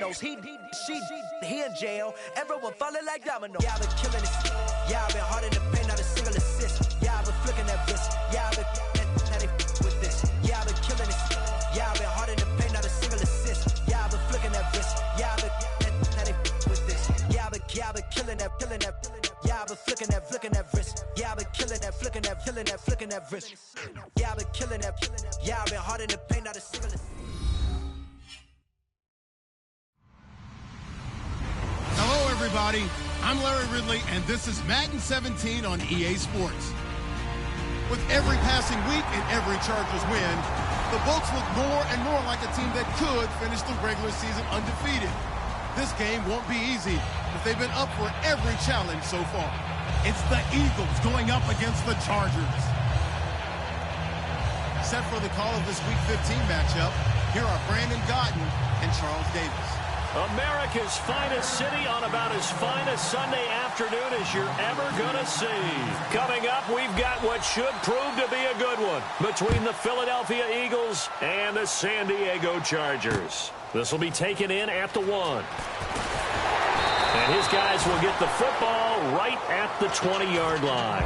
knows he in jail. Everyone falling like dominoes. Yeah, I've been killing this. Yeah, I've been hard in the paint, not a single assist. Yeah, I've been flicking that wrist. Yeah, I've been with this. Yeah, I've been killing this. Yeah, I've been hard in the paint, not a single assist. Yeah, I've been flicking that wrist. Yeah, I've been with this. Yeah, I've been killing that. Yeah, I've been flicking that wrist. Yeah, I've been killing that, flicking that wrist. Yeah, I've been killing that. Yeah, I've been hard in the paint, not a single assist. Hello, everybody. I'm Larry Ridley, and this is Madden 17 on EA Sports. With every passing week and every Chargers win, the Bolts look more and more like a team that could finish the regular season undefeated. This game won't be easy, but they've been up for every challenge so far. It's the Eagles going up against the Chargers. Set for the call of this Week 15 matchup, here are Brandon Gaudin and Charles Davis. America's finest city on about as fine a Sunday afternoon as you're ever going to see. Coming up, we've got what should prove to be a good one between the Philadelphia Eagles and the San Diego Chargers. This will be taken in at the 1. And his guys will get the football right at the 20-yard line.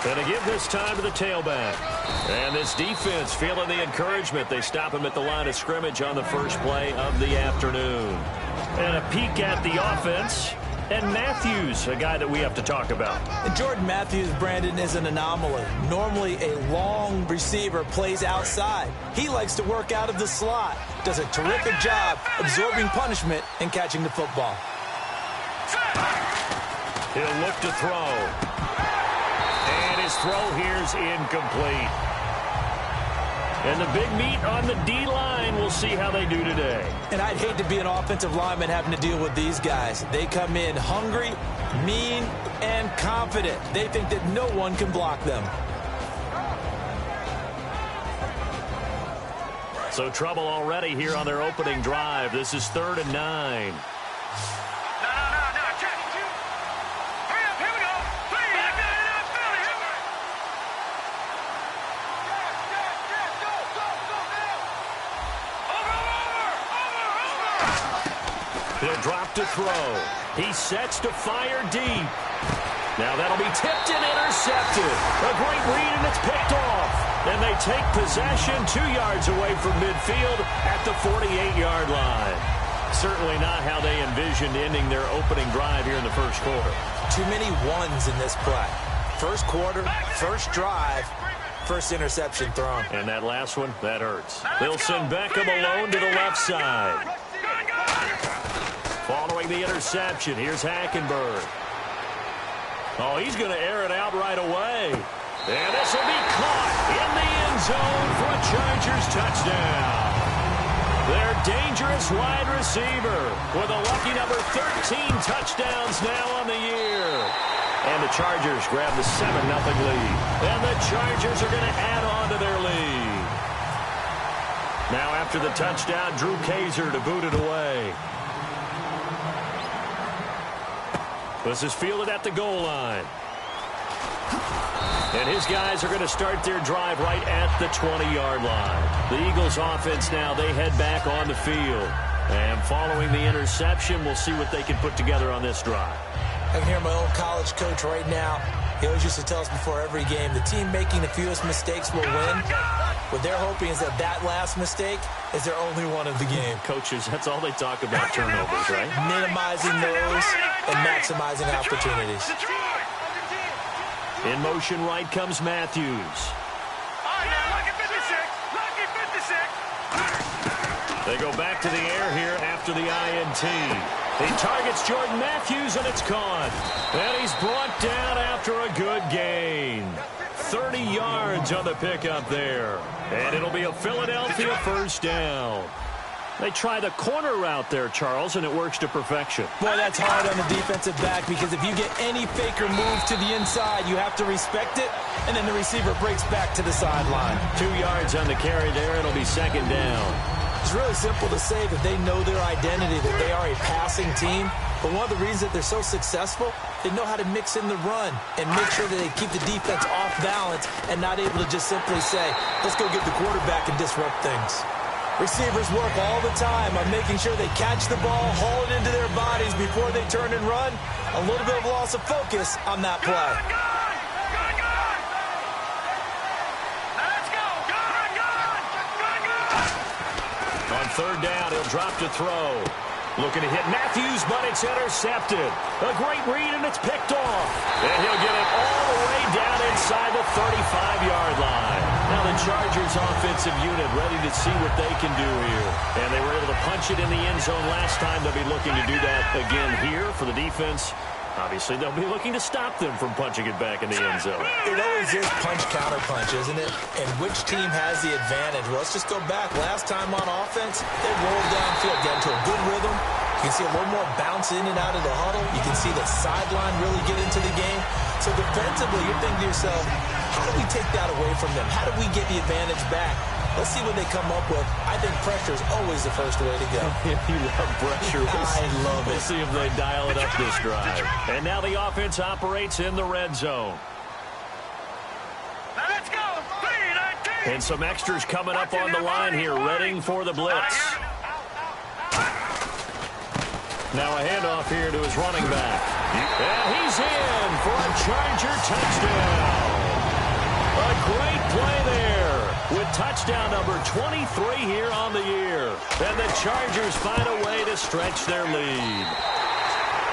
And to give this time to the tailback. And this defense feeling the encouragement. They stop him at the line of scrimmage on the first play of the afternoon. And a peek at the offense. And Matthews, a guy that we have to talk about. And Jordan Matthews, Brandon, is an anomaly. Normally a long receiver plays outside. He likes to work out of the slot. Does a terrific job absorbing punishment and catching the football. He'll look to throw. His throw here's incomplete. And the big meat on the D-line, we'll see how they do today. And I'd hate to be an offensive lineman having to deal with these guys. They come in hungry, mean, and confident. They think that no one can block them. So trouble already here on their opening drive. This is 3rd and 9. He'll drop to throw. He sets to fire deep. Now that'll be tipped and intercepted. A great read, and it's picked off. And they take possession 2 yards away from midfield at the 48-yard line. Certainly not how they envisioned ending their opening drive here in the first quarter. Too many ones in this play. First quarter, first drive, first interception thrown. And that last one, that hurts. They'll send Beckham alone to the left side. Following the interception, here's Hackenberg. Oh, he's going to air it out right away. And this will be caught in the end zone for a Chargers touchdown. Their dangerous wide receiver with a lucky number 13 touchdowns now on the year. And the Chargers grab the 7-0 lead. And the Chargers are going to add on to their lead. Now after the touchdown, Drew Kaiser to boot it away. This is fielded at the goal line. And his guys are going to start their drive right at the 20-yard line. The Eagles offense now, they head back on the field. And following the interception, we'll see what they can put together on this drive. I can hear my old college coach right now. He always used to tell us before every game, the team making the fewest mistakes will win. What they're hoping is that that last mistake is their only one of the game. Coaches, that's all they talk about, turnovers, right? Minimizing those and maximizing opportunities. In motion right comes Matthews. They go back to the air here after the INT. He targets Jordan Matthews, and it's caught. And he's brought down after a good gain. 30 yards on the pickup there. And it'll be a Philadelphia first down. They try the corner route there, Charles, and it works to perfection. Boy, that's hard on the defensive back because if you get any faker move to the inside, you have to respect it, and then the receiver breaks back to the sideline. 2 yards on the carry there. It'll be second down. It's really simple to say that they know their identity, that they are a passing team. But one of the reasons that they're so successful, they know how to mix in the run and make sure that they keep the defense off balance and not able to just simply say, let's go get the quarterback and disrupt things. Receivers work all the time on making sure they catch the ball, haul it into their bodies before they turn and run. A little bit of loss of focus on that play. On third down, he'll drop to throw. Looking to hit Matthews, but it's intercepted. A great read, and it's picked off. And he'll get it all the way down inside the 35-yard line. Now the Chargers offensive unit ready to see what they can do here. And they were able to punch it in the end zone last time. They'll be looking to do that again here for the defense. Obviously, they'll be looking to stop them from punching it back in the end zone. It always is punch-counter-punch, isn't it? And which team has the advantage? Well, let's just go back. Last time on offense, they rolled downfield, get into a good rhythm. You can see a little more bounce in and out of the huddle. You can see the sideline really get into the game. So defensively, you're thinking to yourself, how do we take that away from them? How do we get the advantage back? Let's see what they come up with. I think pressure is always the first way to go. You love pressure. I love it. We'll see if they dial it up this drive. And now the offense operates in the red zone. Let's go. And some extras coming up on the line here, ready for the blitz. Now a handoff here to his running back. And he's in for a Charger touchdown. A great play there with touchdown number 23 here on the year. And the Chargers find a way to stretch their lead.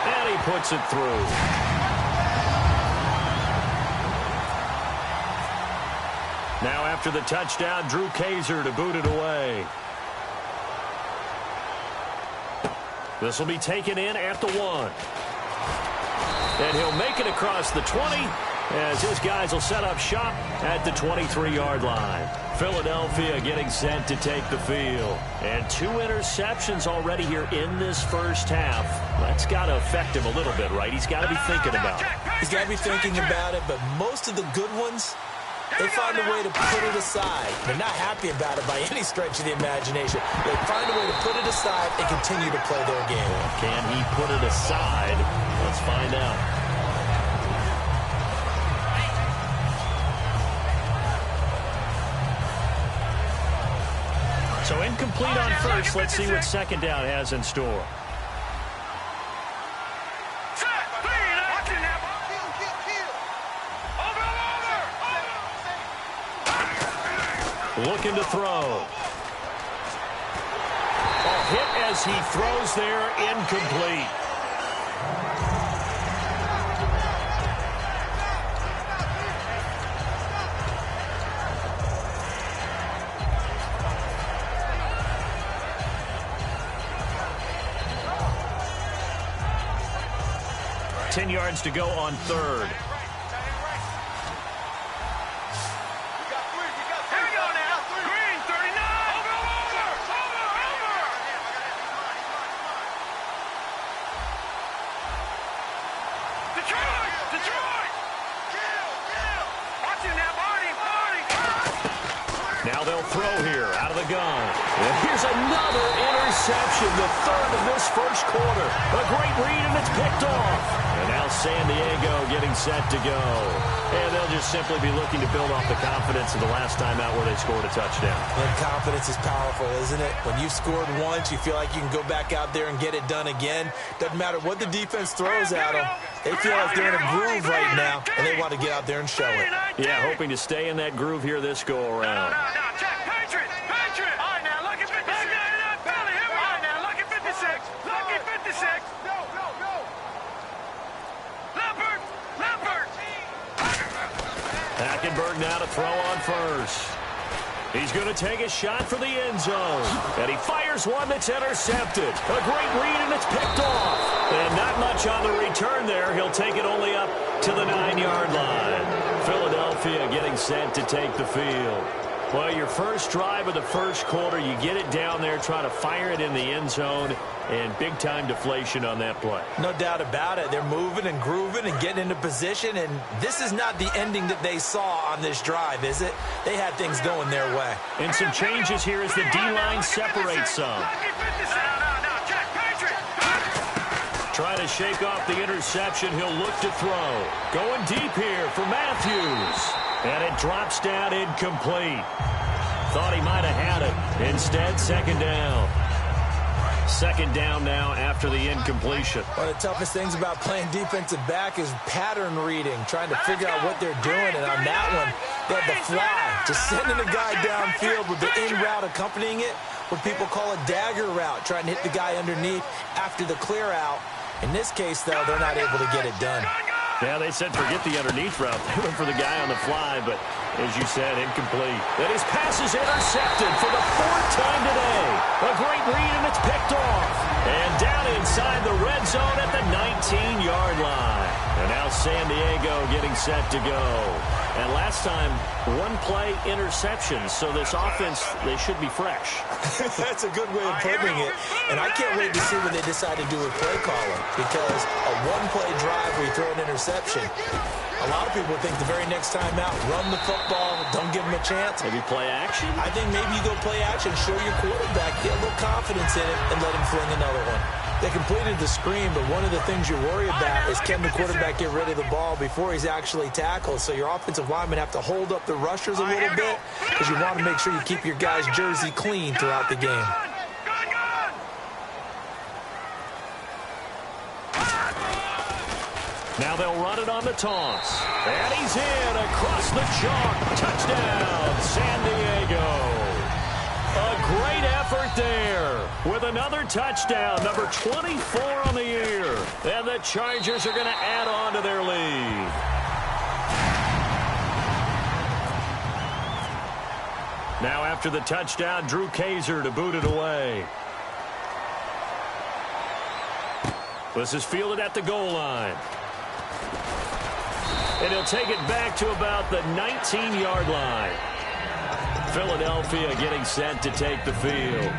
And he puts it through. Now after the touchdown, Drew Kaiser to boot it away. This will be taken in at the 1. And he'll make it across the 20 as his guys will set up shop at the 23-yard line. Philadelphia getting set to take the field. And 2 interceptions already here in this first half. That's got to affect him a little bit, right? He's got to be thinking about it. He's got to be thinking about it, but most of the good ones, they find a way to put it aside. They're not happy about it by any stretch of the imagination. They find a way to put it aside and continue to play their game. Can he put it aside? Let's find out. So incomplete on first. Let's see what second down has in store. Looking to throw. A hit as he throws there, incomplete. Ten yards to go on third. Now they'll throw here out of the gun. And here's another interception, the third of this first quarter. A great read, and it's picked off. And now San Diego getting set to go. And they'll just simply be looking to build off the confidence of the last time out where they scored a touchdown. And confidence is powerful, isn't it? When you've scored once, you feel like you can go back out there and get it done again. Doesn't matter what the defense throws at them. They feel like they're in a groove right now, and they want to get out there and show it. Yeah, hoping to stay in that groove here this go-around. Hackenberg now to throw on first. He's going to take a shot for the end zone. And he fires one that's intercepted. A great read, and it's picked off. And not much on the return there. He'll take it only up to the 9-yard line. Philadelphia getting set to take the field. Well, your first drive of the first quarter, you get it down there, try to fire it in the end zone, and big-time deflation on that play. No doubt about it. They're moving and grooving and getting into position, and this is not the ending that they saw on this drive, is it? They had things going their way. And some changes here as the D-line separates some. Trying to shake off the interception. He'll look to throw. Going deep here for Matthews. And it drops down incomplete. Thought he might have had it. Instead, second down. Second down now after the incompletion. One of the toughest things about playing defensive back is pattern reading, trying to figure out what they're doing. And on that one, they had the fly, just sending a guy downfield with the in route accompanying it, what people call a dagger route, trying to hit the guy underneath after the clear out. In this case, though, they're not able to get it done. Yeah, they said forget the underneath route. They went for the guy on the fly, but as you said, incomplete. And his pass is intercepted for the fourth time today. A great read, and it's picked off. And down inside the red zone at the 19-yard line. And now San Diego getting set to go. And last time, one-play interception. So this offense, they should be fresh. That's a good way of putting it. And I can't wait to see what they decide to do with play calling. Because a one-play drive where you throw an interception, a lot of people think the very next time out, run the football, don't give them a chance. Maybe play action? I think maybe you go play action, show your quarterback, get a little confidence in it, and let him fling another one. They completed the screen, but one of the things you're worried about is can the quarterback get rid of the ball before he's actually tackled. So your offensive linemen have to hold up the rushers a little bit because you want to make sure you keep your guy's jersey clean throughout the game. Now they'll run it on the toss. And he's in across the chalk. Touchdown, San Diego. A great effort there with another touchdown, number 24 on the year. And the Chargers are going to add on to their lead. Now after the touchdown, Drew Kaiser to boot it away. This is fielded at the goal line. And he'll take it back to about the 19-yard line. Philadelphia getting set to take the field.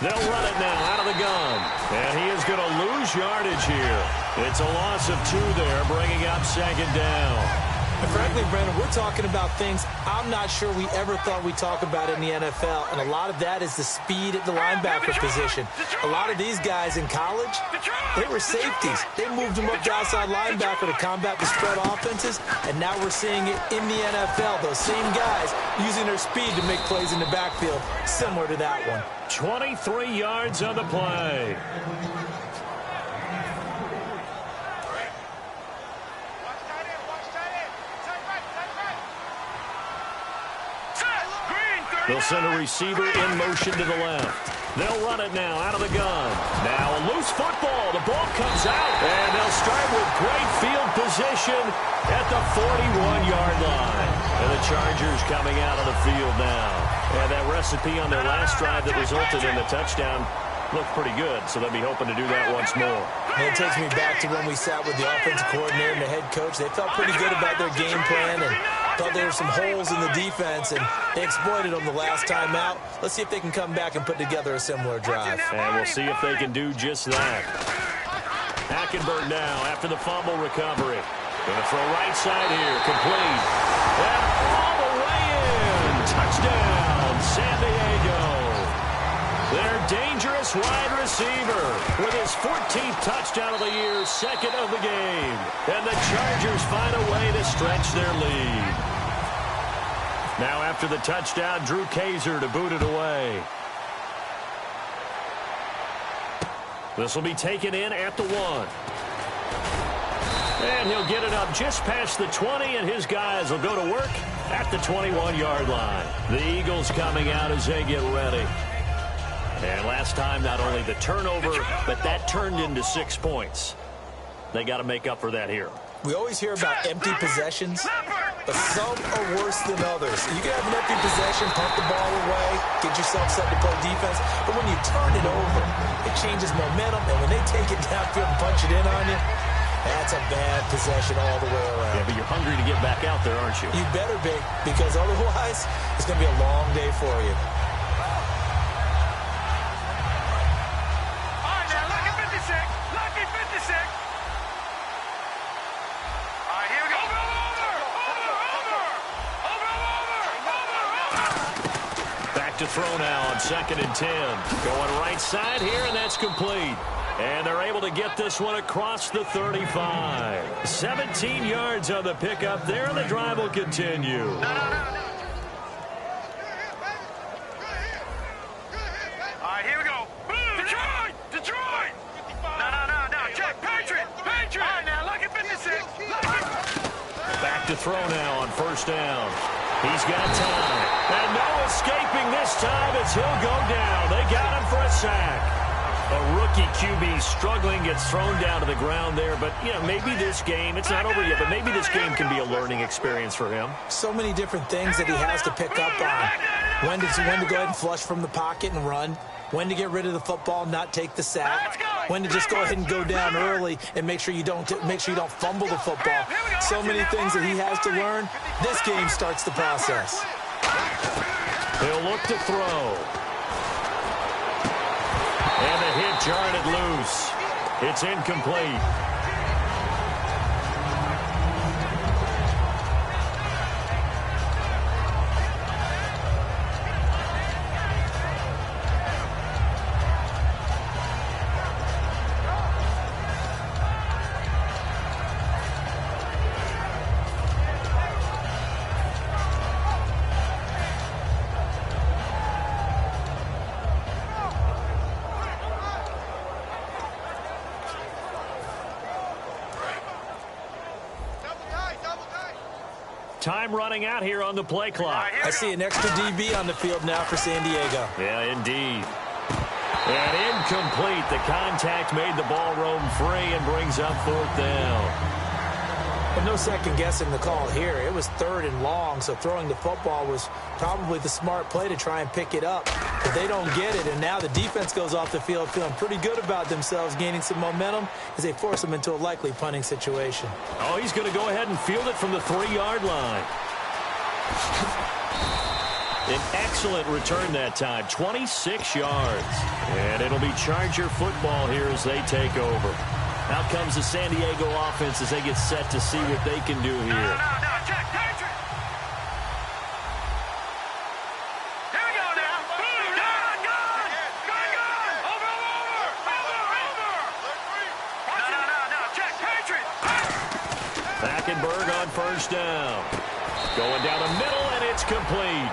They'll run it now out of the gun. And he is going to lose yardage here. It's a loss of 2 there, bringing up second down. And frankly, Brandon, we're talking about things I'm not sure we ever thought we'd talk about in the NFL. And a lot of that is the speed at the linebacker position. A lot of these guys in college, they were safeties. They moved them up to outside linebacker to combat the spread offenses. And now we're seeing it in the NFL. Those same guys using their speed to make plays in the backfield, similar to that one. 23 yards on the play. They'll send a receiver in motion to the left. They'll run it now out of the gun. Now a loose football. The ball comes out. And they'll start with great field position at the 41-yard line. And the Chargers coming out of the field now. And that recipe on their last drive that resulted in the touchdown looked pretty good, so they'll be hoping to do that once more. And it takes me back to when we sat with the offensive coordinator and the head coach. They felt pretty good about their game plan and thought there were some holes in the defense, and they exploited them the last time out. Let's see if they can come back and put together a similar drive. And we'll see if they can do just that. Hackenberg now after the fumble recovery. Going to throw right side here, complete. And all the way in. Touchdown, San Diego. Their dangerous wide receiver with his 14th touchdown of the year, second of the game. And the Chargers find a way to stretch their lead. Now after the touchdown, Drew Kaiser to boot it away. This will be taken in at the 1. And he'll get it up just past the 20, and his guys will go to work at the 21-yard line. The Eagles coming out as they get ready. And last time, not only the turnover, but that turned into 6 points. They got to make up for that here. We always hear about empty possessions. but some are worse than others. You can have an empty possession, pump the ball away, get yourself set to play defense, but when you turn it over, it changes momentum, and when they take it downfield and punch it in on you, that's a bad possession all the way around. Yeah, but you're hungry to get back out there, aren't you? You better be, because otherwise, it's going to be a long day for you. To throw now on 2nd and 10. Going right side here, and that's complete. And they're able to get this one across the 35. 17 yards on the pickup there, and the drive will continue. All right, here we go. Detroit! Detroit! No. Check. Patriot! All right, now, lucky 56. Back to throw now on 1st down. He's got time. And no escaping this time as he'll go down. They got him for a sack. A rookie QB struggling, gets thrown down to the ground there. But, you know, maybe this game, it's not over yet, but maybe this game can be a learning experience for him. So many different things that he has to pick up on. When to go ahead and flush from the pocket and run. When to get rid of the football, not take the sack. When to just go ahead and go down early and make sure you don't fumble the football. So many things that he has to learn. This game starts the process. He'll look to throw. And the hit jarred it loose. It's incomplete. Time running out here on the play clock. I see an extra DB on the field now for San Diego. Yeah, indeed. And incomplete. The contact made the ball roam free and brings up 4th down. But no second guessing the call here. It was 3rd and long, so throwing the football was probably the smart play to try and pick it up. But they don't get it, and now the defense goes off the field feeling pretty good about themselves, gaining some momentum as they force them into a likely punting situation. Oh, he's going to go ahead and field it from the 3-yard line. An excellent return that time, 26 yards. And it'll be Charger football here as they take over. Out comes the San Diego offense as they get set to see what they can do here. No, check, Patriot! Here we go now. Gun! Over! No, check, Patriot! Hackenberg on 1st down. Going down the middle, and it's complete.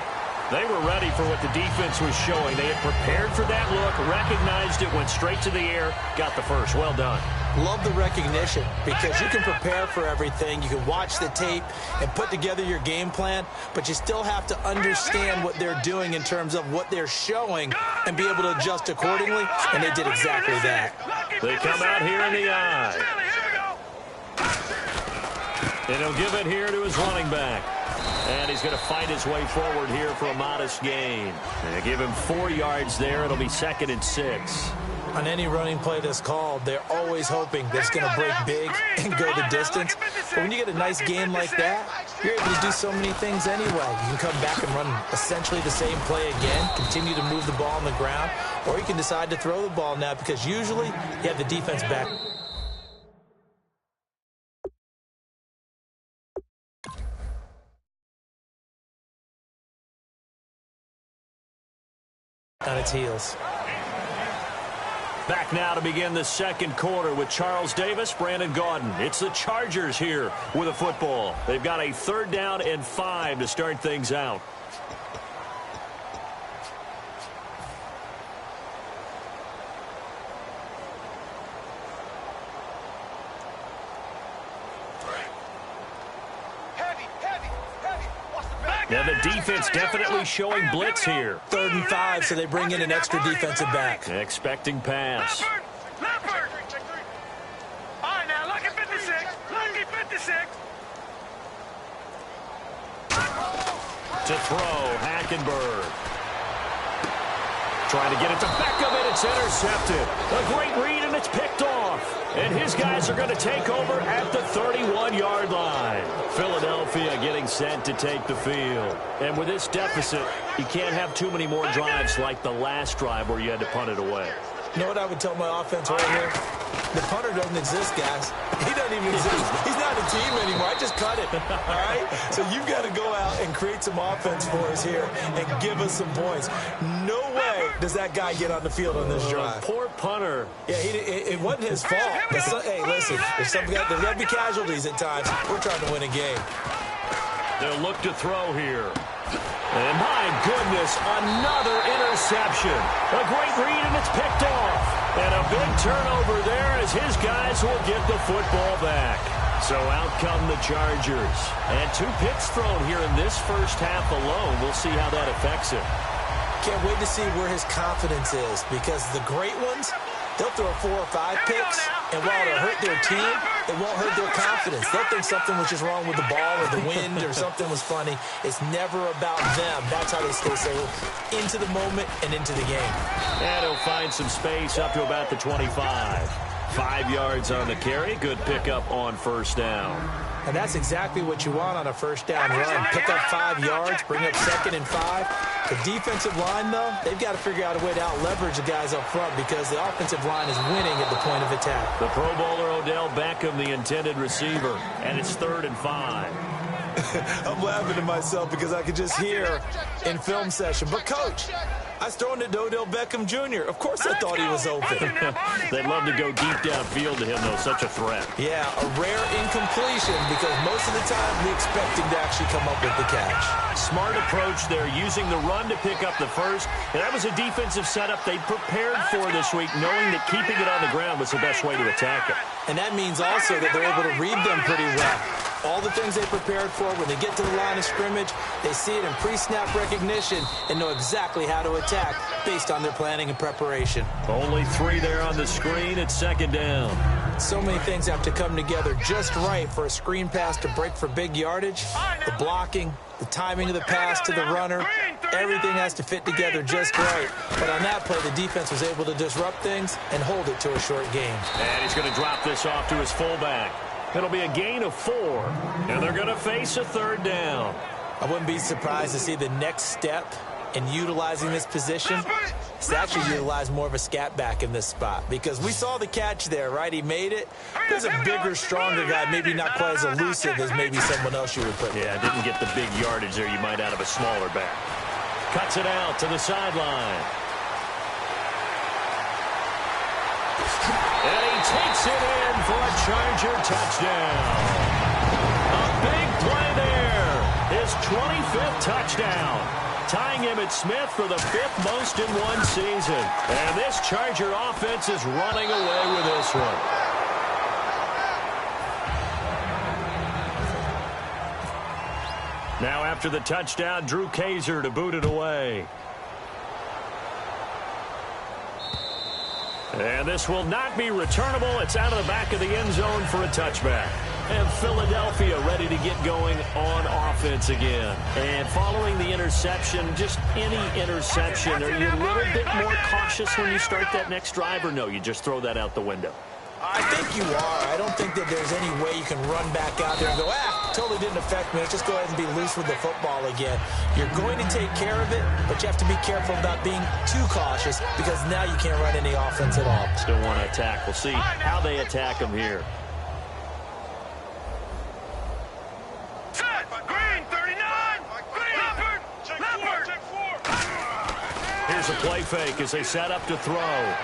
They were ready for what the defense was showing. They had prepared for that look, recognized it, went straight to the air, got the first. Well done. Love the recognition because you can prepare for everything. You can watch the tape and put together your game plan, but you still have to understand what they're doing in terms of what they're showing and be able to adjust accordingly, and they did exactly that. They come out here in the eye. And he'll give it here to his running back. And he's going to fight his way forward here for a modest gain. And give him 4 yards there. It'll be 2nd and 6. On any running play that's called, they're always hoping that it's going to break big and go the distance. But when you get a nice game like that, you're able to do so many things anyway. You can come back and run essentially the same play again, continue to move the ball on the ground, or you can decide to throw the ball now because usually you have the defense back. On its heels. Back now to begin the 2nd quarter with Charles Davis, Brandon Gaudin. It's the Chargers here with a football. They've got a 3rd down and 5 to start things out. Now the defense definitely showing blitz here. 3rd and 5, so they bring in an extra defensive back. Expecting pass. Leopard! All right, now, lucky 56. Lucky 56. To throw, Hackenberg. Trying to get it to Beckham, and it's intercepted. A great read, and it's picked off. And his guys are going to take over at the 31-yard line. Philadelphia getting set to take the field. And with this deficit, you can't have too many more drives like the last drive where you had to punt it away. You know what I would tell my offense right here? The punter doesn't exist, guys. He doesn't even exist. He's not a team anymore. I just cut it, all right? So you've got to go out and create some offense for us here and give us some points. No way does that guy get on the field on this drive. Poor punter. Yeah, it wasn't his fault. But hey, listen, there's got to be casualties at times. We're trying to win a game. They'll look to throw here. And my goodness, another interception. A great read, and it's picked off. And a big turnover there as his guys will get the football back. So out come the Chargers. And 2 picks thrown here in this first half alone. We'll see how that affects him. Can't wait to see where his confidence is, because the great ones, they'll throw 4 or 5 picks, and while it'll hurt their team, it won't hurt their confidence. They'll think something was just wrong with the ball or the wind or something was funny. It's never about them. That's how they stay so into the moment and into the game. And he'll find some space up to about the 25. 5 yards on the carry. Good pickup on first down. And that's exactly what you want on a first down run. Pick up 5 yards, bring up 2nd and 5. The defensive line, though, they've got to figure out a way to out-leverage the guys up front because the offensive line is winning at the point of attack. The Pro Bowler Odell Beckham, the intended receiver, and it's 3rd and 5. I'm laughing to myself because I could just hear in film session. But, Coach, I was throwing it to Odell Beckham Jr. Of course I thought he was open. They'd love to go deep downfield to him, though. Such a threat. Yeah, a rare incompletion because most of the time we expect him to actually come up with the catch. Smart approach there, using the run to pick up the first. And that was a defensive setup they prepared for this week, knowing that keeping it on the ground was the best way to attack it. And that means also that they're able to read them pretty well. All the things they prepared for, when they get to the line of scrimmage, they see it in pre-snap recognition and know exactly how to attack based on their planning and preparation. Only 3 there on the screen at 2nd down. So many things have to come together just right for a screen pass to break for big yardage. The blocking, the timing of the pass to the runner, everything has to fit together just right. But on that play, the defense was able to disrupt things and hold it to a short game. And he's going to drop this off to his fullback. It'll be a gain of 4, and they're going to face a 3rd down. I wouldn't be surprised to see the next step in utilizing this position is to actually utilize more of a scat back in this spot, because we saw the catch there, right? He made it. There's a bigger, stronger guy, maybe not quite as elusive as maybe someone else you would put. Yeah, didn't get the big yardage there you might out of a smaller back. Cuts it out to the sideline. And he takes it in for a Charger touchdown. A big play there. His 25th touchdown. Tying Emmitt Smith for the 5th most in one season. And this Charger offense is running away with this one. Now after the touchdown, Drew Kaiser to boot it away. And this will not be returnable. It's out of the back of the end zone for a touchback. And Philadelphia ready to get going on offense again. And following the interception, just any interception, are you a little bit more cautious when you start that next drive, or no, you just throw that out the window? I think you are. I don't think that there's any way you can run back out there and go, totally didn't affect me. Let's just go ahead and be loose with the football again. You're going to take care of it, but you have to be careful about being too cautious because now you can't run any offense at all. Still want to attack. We'll see how they attack them here. Set! Green, 39! Green! Leopard! Here's a play fake as they set up to throw.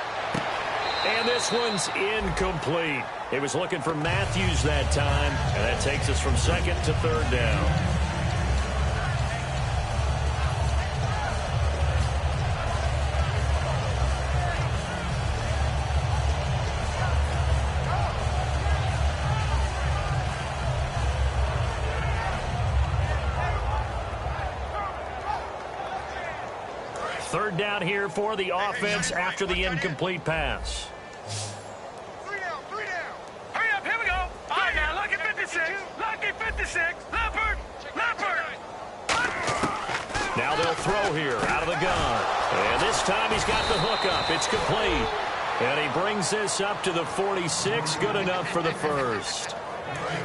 And this one's incomplete. He was looking for Matthews that time, and that takes us from 2nd to 3rd down. Third down here for the offense after the incomplete pass. 3 down. Hurry up, here we go. All right, now, lucky 56. Lucky 56. Leopard. Now they'll throw here out of the gun. And this time he's got the hookup. It's complete. And he brings this up to the 46. Good enough for the first.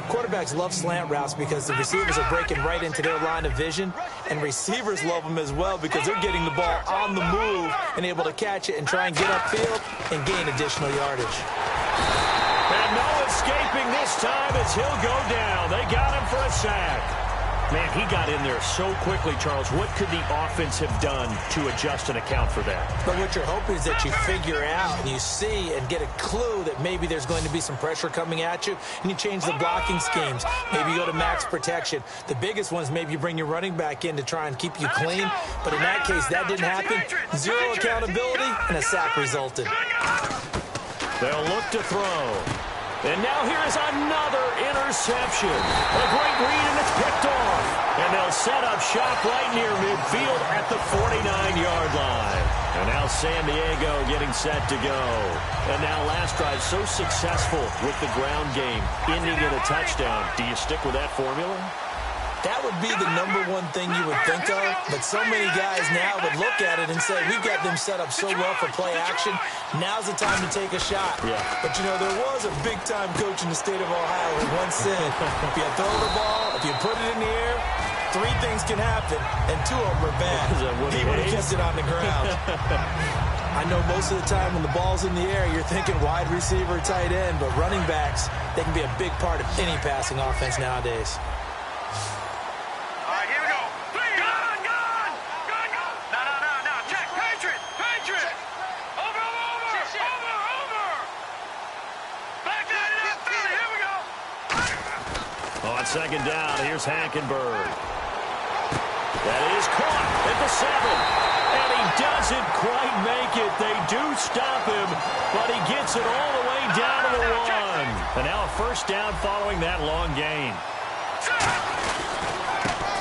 Quarterbacks love slant routes because the receivers are breaking right into their line of vision, and receivers love them as well because they're getting the ball on the move and able to catch it and try and get upfield and gain additional yardage. And no escaping this time as he'll go down. They got him for a sack. Man, he got in there so quickly, Charles. What could the offense have done to adjust and account for that? But what you're hoping is that you figure out and you see and get a clue that maybe there's going to be some pressure coming at you, and you change the blocking schemes. Maybe you go to max protection. The biggest one is maybe you bring your running back in to try and keep you clean. But in that case, that didn't happen. Zero accountability, and a sack resulted. They'll look to throw. And now here is another interception. A great read, and it's picked off. And they'll set up shop right near midfield at the 49-yard line. And now San Diego getting set to go. And now last drive so successful with the ground game, ending in a touchdown. Do you stick with that formula? That would be the number one thing you would think of, but so many guys now would look at it and say, we've got them set up so well for play action, now's the time to take a shot. Yeah. But, you know, there was a big-time coach in the state of Ohio who once said, if you throw the ball, if you put it in the air, three things can happen, and two of them are bad. He would have kept it on the ground. I know most of the time when the ball's in the air, you're thinking wide receiver, tight end, but running backs, they can be a big part of any passing offense nowadays. Second down, here's Hackenberg. That is caught at the 7. And he doesn't quite make it. They do stop him, but he gets it all the way down to the 1. And now a first down following that long gain.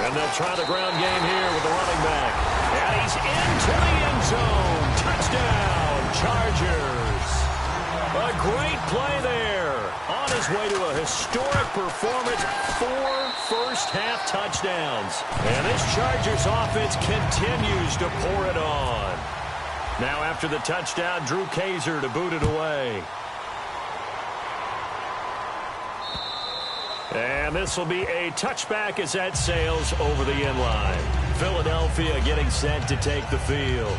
And they'll try the ground game here with the running back. And he's into the end zone. Touchdown, Chargers. A great play there. On his way to a historic performance, 4 first-half touchdowns. And this Chargers offense continues to pour it on. Now after the touchdown, Drew Kaiser to boot it away. And this will be a touchback as that sails over the end line. Philadelphia getting set to take the field.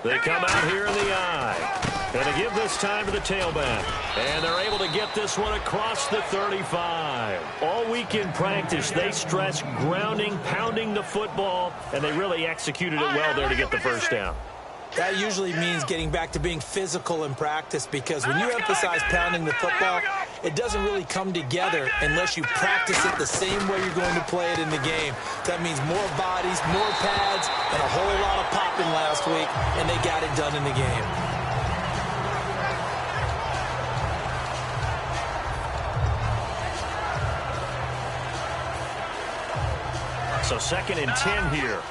They come out here in the eye. And to give this time to the tailback. And they're able to get this one across the 35. All week in practice, they stress grounding, pounding the football, and they really executed it well there to get the first down. That usually means getting back to being physical in practice, because when you emphasize pounding the football, it doesn't really come together unless you practice it the same way you're going to play it in the game. That means more bodies, more pads, and a whole lot of popping last week, and they got it done in the game. So 2nd and 10 here.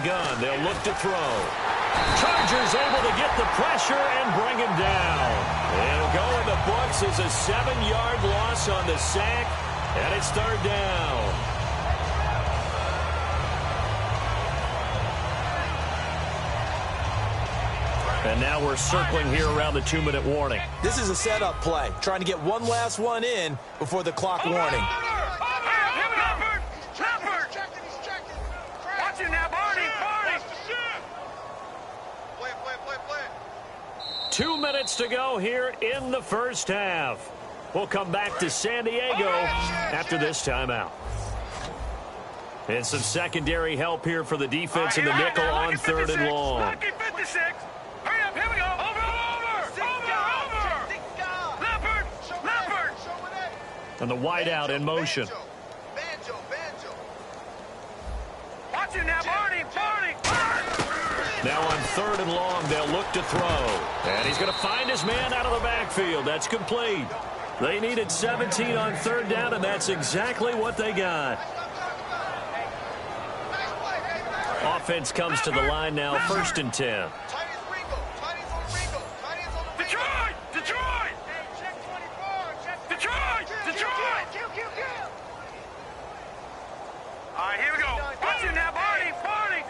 Gun. They'll look to throw. Chargers able to get the pressure and bring him down. It'll go in the books as a 7-yard loss on the sack, and it's 3rd down. And now we're circling here around the 2-minute warning. This is a setup play, trying to get one last one in before the clock warning. 2 minutes to go here in the first half. We'll come back to San Diego after this timeout. And some secondary help here for the defense in the nickel on 3rd and long. Hurry up, here we go. Over. Leopard. And the wideout in motion. Watch it now, Barney. Now on 3rd and long. They'll look to throw. And he's going to find his man out of the backfield. That's complete. They needed 17 on 3rd down, and that's exactly what they got. Offense comes to the line now, 1st and 10. Detroit! Detroit! Detroit! Detroit! All right, here we go. Watch it now, Barney! Barney!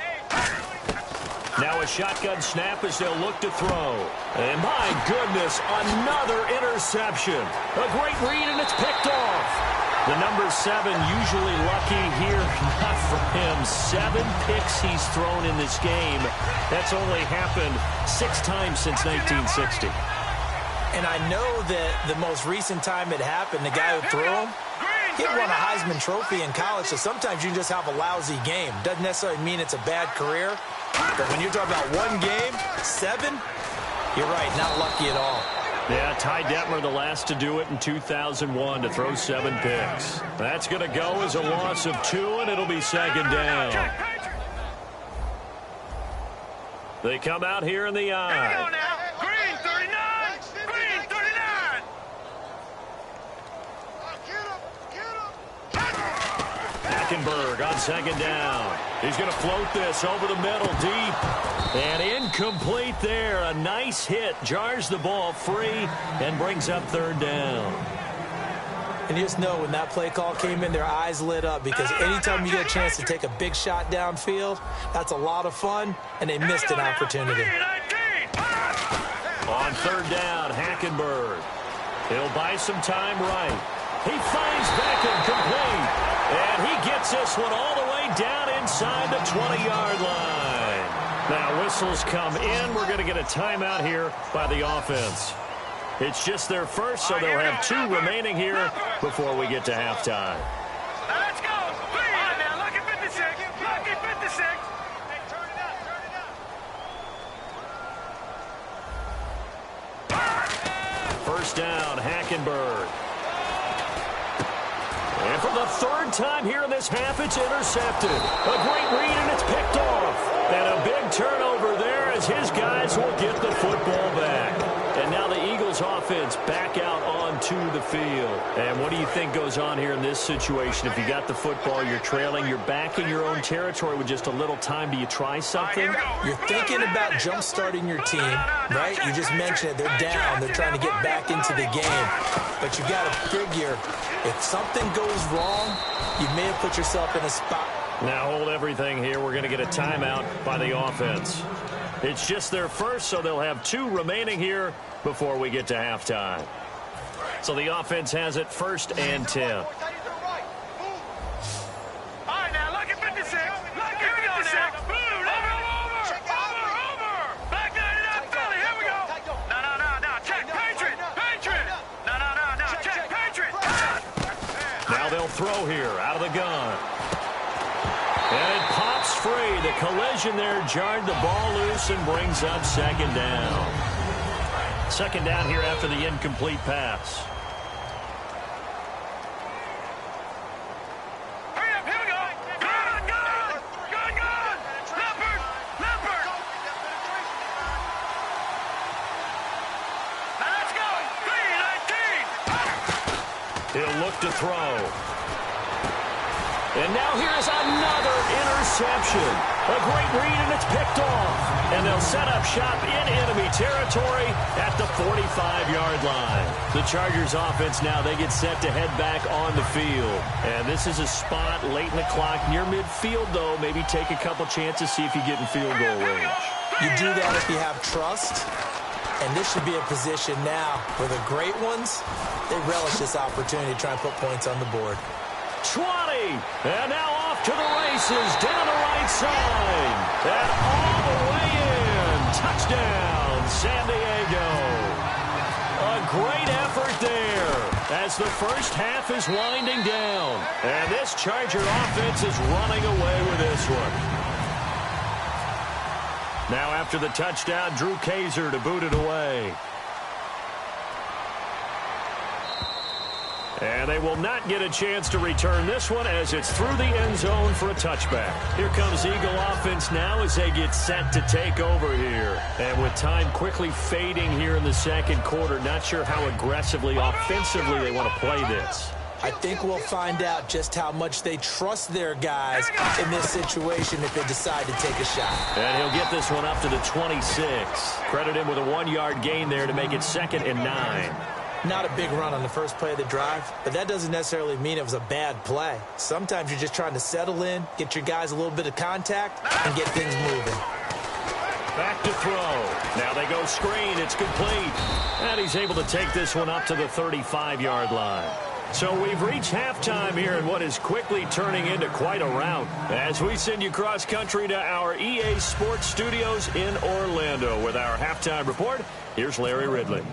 Now a shotgun snap as they'll look to throw. And my goodness, another interception. A great read, and it's picked off. The number 7 usually lucky here. Not for him. 7 picks he's thrown in this game. That's only happened 6 times since 1960. And I know that the most recent time it happened, the guy who threw him, he had won a Heisman Trophy in college, so sometimes you just have a lousy game. Doesn't necessarily mean it's a bad career. But when you're talking about one game, 7, you're right, not lucky at all. Yeah, Ty Detmer, the last to do it in 2001, to throw 7 picks. That's going to go as a loss of 2, and it'll be 2nd down. They come out here in the eye. Green 39! Green 39! Hackenberg on 2nd down. He's going to float this over the middle, deep. And incomplete there. A nice hit. Jars the ball free and brings up 3rd down. And you just know when that play call came in, their eyes lit up, because anytime you get a chance to take a big shot downfield, that's a lot of fun, and they missed an opportunity. On 3rd down, Hackenberg. He'll buy some time right. He finds Beckham complete. And he gets this one all the way down inside the 20-yard line. Now whistles come in. We're going to get a timeout here by the offense. It's just their first, so they'll have 2 remaining here before we get to halftime. Now let's go. Please. All right, now, lucky 56. Lucky 56. First down, Hackenberg. And for the 3rd time here in this half, it's intercepted. A great read, and it's picked off. And a big turnover there as his guys will get the football back. And now the Eagles offense back out onto the field. And what do you think goes on here in this situation? If you got the football, you're trailing, you're back in your own territory with just a little time. Do you try something? You're thinking about jump-starting your team, right? You just mentioned it. They're down. They're trying to get back into the game. But you got to figure, if something goes wrong, you may have put yourself in a spot. Now hold everything here. We're going to get a timeout by the offense. It's just their first, so they'll have 2 remaining here before we get to halftime. So the offense has it 1st and 10. All right, now, lucky 56. Lucky 56. Boom, over. Back 99, Philly. Here we go. No. Check, Patriot. No. Check, Patriot. Now they'll throw here out of the gun. And it pops free. The collision there jarred the ball loose and brings up 2nd down. 2nd down here after the incomplete pass. Hurry up, here we go. Gun. Leopard. Now let's go. 3-19. He'll look to throw. And now here's another interception. A great read, and it's picked off. And they'll set up shop in enemy territory at the 45-yard line. The Chargers offense now, they get set to head back on the field. And this is a spot late in the clock near midfield, though. Maybe take a couple chances, see if you get in field goal range. You do that if you have trust. And this should be a position now where the great ones, they relish this opportunity to try and put points on the board. 20, and now off to the races, down the right side, and all the way in. Touchdown, San Diego. A great effort there as the first half is winding down, and this Charger offense is running away with this one. Now after the touchdown, Drew Kaiser to boot it away. And they will not get a chance to return this one as it's through the end zone for a touchback. Here comes Eagle offense now as they get set to take over here. And with time quickly fading here in the second quarter, not sure how aggressively, offensively they want to play this. I think we'll find out just how much they trust their guys in this situation if they decide to take a shot. And he'll get this one up to the 26. Credit him with a 1-yard gain there to make it 2nd and 9. Not a big run on the first play of the drive, but that doesn't necessarily mean it was a bad play. Sometimes you're just trying to settle in, get your guys a little bit of contact, and get things moving. Back to throw. Now they go screen. It's complete. And he's able to take this one up to the 35-yard line. So we've reached halftime here in what is quickly turning into quite a rout as we send you cross-country to our EA Sports Studios in Orlando with our halftime report. Here's Larry Ridley.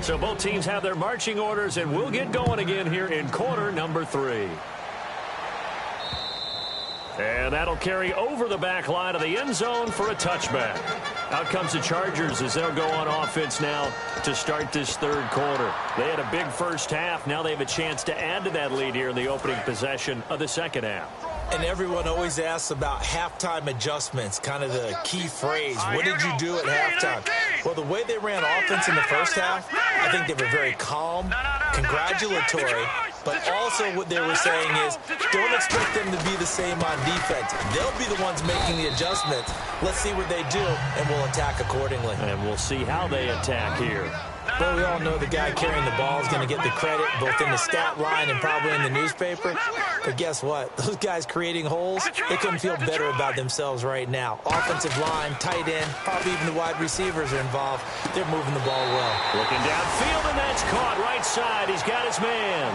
So both teams have their marching orders, and we'll get going again here in quarter number 3. And that'll carry over the back line of the end zone for a touchback. Out comes the Chargers as they'll go on offense now to start this third quarter. They had a big first half. Now they have a chance to add to that lead here in the opening possession of the second half. And everyone always asks about halftime adjustments, kind of the key phrase. What did you do at halftime? Well, the way they ran offense in the first half, I think they were very calm, congratulatory, but also what they were saying is don't expect them to be the same on defense. They'll be the ones making the adjustments. Let's see what they do, and we'll attack accordingly. And we'll see how they attack here. Well, we all know the guy carrying the ball is going to get the credit both in the stat line and probably in the newspaper. But guess what? Those guys creating holes, they couldn't feel better about themselves right now. Offensive line, tight end, probably even the wide receivers are involved. They're moving the ball well. Looking downfield, and that's caught right side. He's got his man.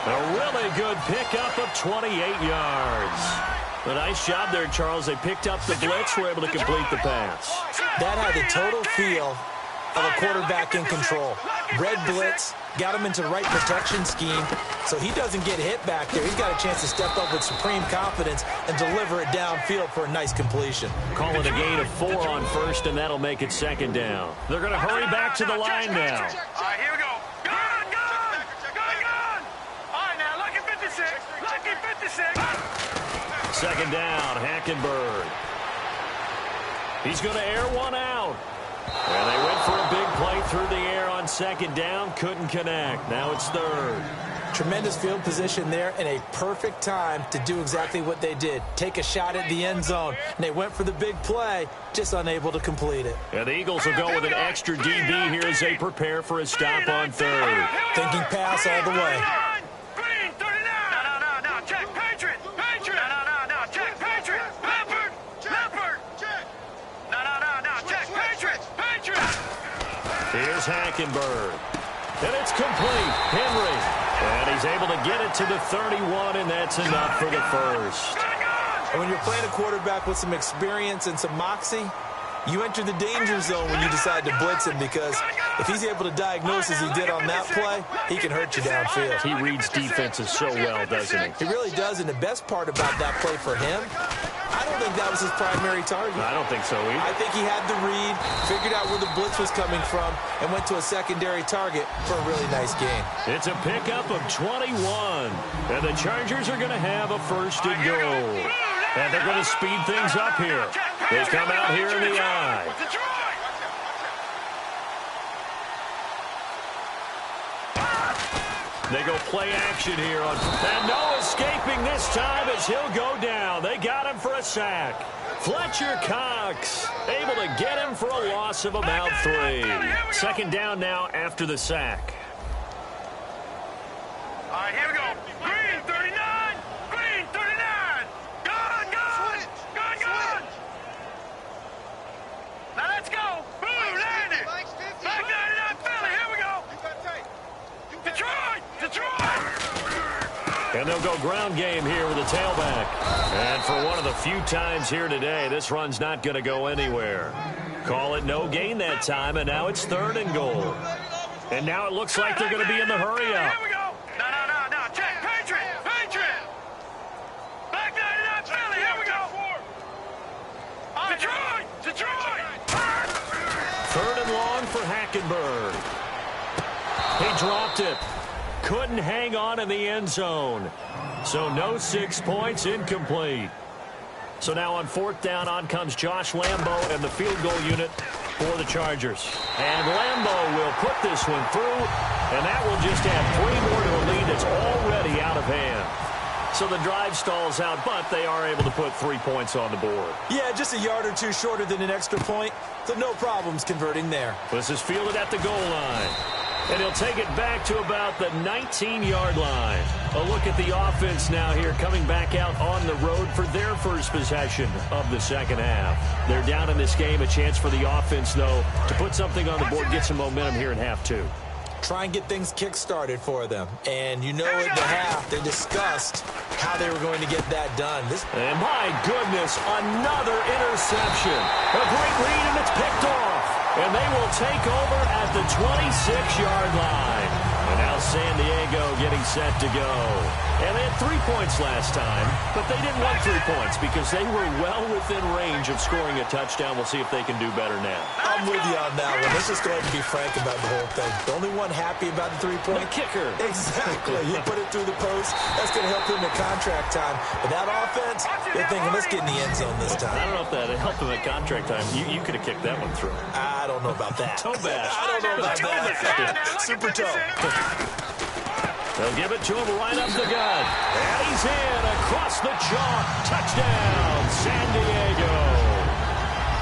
A really good pickup of 28 yards. A nice job there, Charles. They picked up the blitz, were able to complete the pass. That had the total feel of a quarterback in control. Red blitz, got him into the right protection scheme, so he doesn't get hit back there. He's got a chance to step up with supreme confidence and deliver it downfield for a nice completion. Call it a gain of 4 on first, and that'll make it second down. They're going to hurry back to the line now. All right, here we go. Gun! All right, now, lucky 56. Lucky 56. Second down, Hackenberg. He's going to air one out. And they went for a big play through the air on second down. Couldn't connect. Now it's third. Tremendous field position there and a perfect time to do exactly what they did. Take a shot at the end zone. And they went for the big play, just unable to complete it. And the Eagles will go with an extra DB here as they prepare for a stop on third. Thinking pass all the way. Green, 39. No. Check. Patriot. No. Check. Patriot. Leopard. Check. No. Check. Patriot. Here's Hackenberg. And it's complete. Henry. And he's able to get it to the 31, and that's enough for the first. And when you're playing a quarterback with some experience and some moxie, you enter the danger zone when you decide to blitz him, because if he's able to diagnose as he did on that play, he can hurt you downfield. He reads defenses so well, doesn't he? He really does, and the best part about that play for him, I don't think that was his primary target. I don't think so either. I think he had the read, figured out where the blitz was coming from, and went to a secondary target for a really nice gain. It's a pickup of 21, and the Chargers are going to have a first and goal. And they're going to speed things up here. They come out here in the eye. They go play action here on, and no escaping this time as he'll go down. They got him for a sack. Fletcher Cox able to get him for a loss of about 3. Second down now after the sack. All right, here we go. Green, 39. Green, 39. Gun. Now let's go. Boom, landed. Back 99 Philly. Here we go. Detroit. And they'll go ground game here with a tailback. And for one of the few times here today, this run's not going to go anywhere. Call it no gain that time, and now it's third and goal. And now it looks like they're going to be in the hurry up. Here we go. No. Check. Patriot. Back 99 Philly. Here we go. Detroit. Third and long for Hackenberg. He dropped it. couldn't hang on in the end zone. So no 6 points, incomplete. So now on 4th down, on comes Josh Lambo and the field goal unit for the Chargers. And Lambo will put this one through, and that will just add 3 more to a lead that's already out of hand. So the drive stalls out, but they are able to put 3 points on the board. Yeah, just a yard or two shorter than an extra point, so no problems converting there. This is fielded at the goal line. And he'll take it back to about the 19-yard line. A look at the offense now here, coming back out on the road for their first possession of the second half. They're down in this game. A chance for the offense, though, to put something on the board, get some momentum here in half 2. Try and get things kick-started for them. And you know at the half, they discussed how they were going to get that done. And my goodness, another interception. A great read, and it's picked off. And they will take over at the 26-yard line. And now San Diego getting set to go. And they had 3 points last time, but they didn't want 3 points because they were well within range of scoring a touchdown. We'll see if they can do better now. I'm with you on that one. Let's just go ahead and be frank about the whole thing. The only one happy about the 3-point? The kicker. Exactly. You put it through the post. That's going to help him at contract time. But that offense, they're thinking, let's get in the end zone this time. I don't know if that helped him at contract time. You could have kicked that one through. I don't know about that. Toe bash. I don't know about that. Super toe. They'll give it to him right up the gut. And he's in across the chalk. Touchdown, San Diego.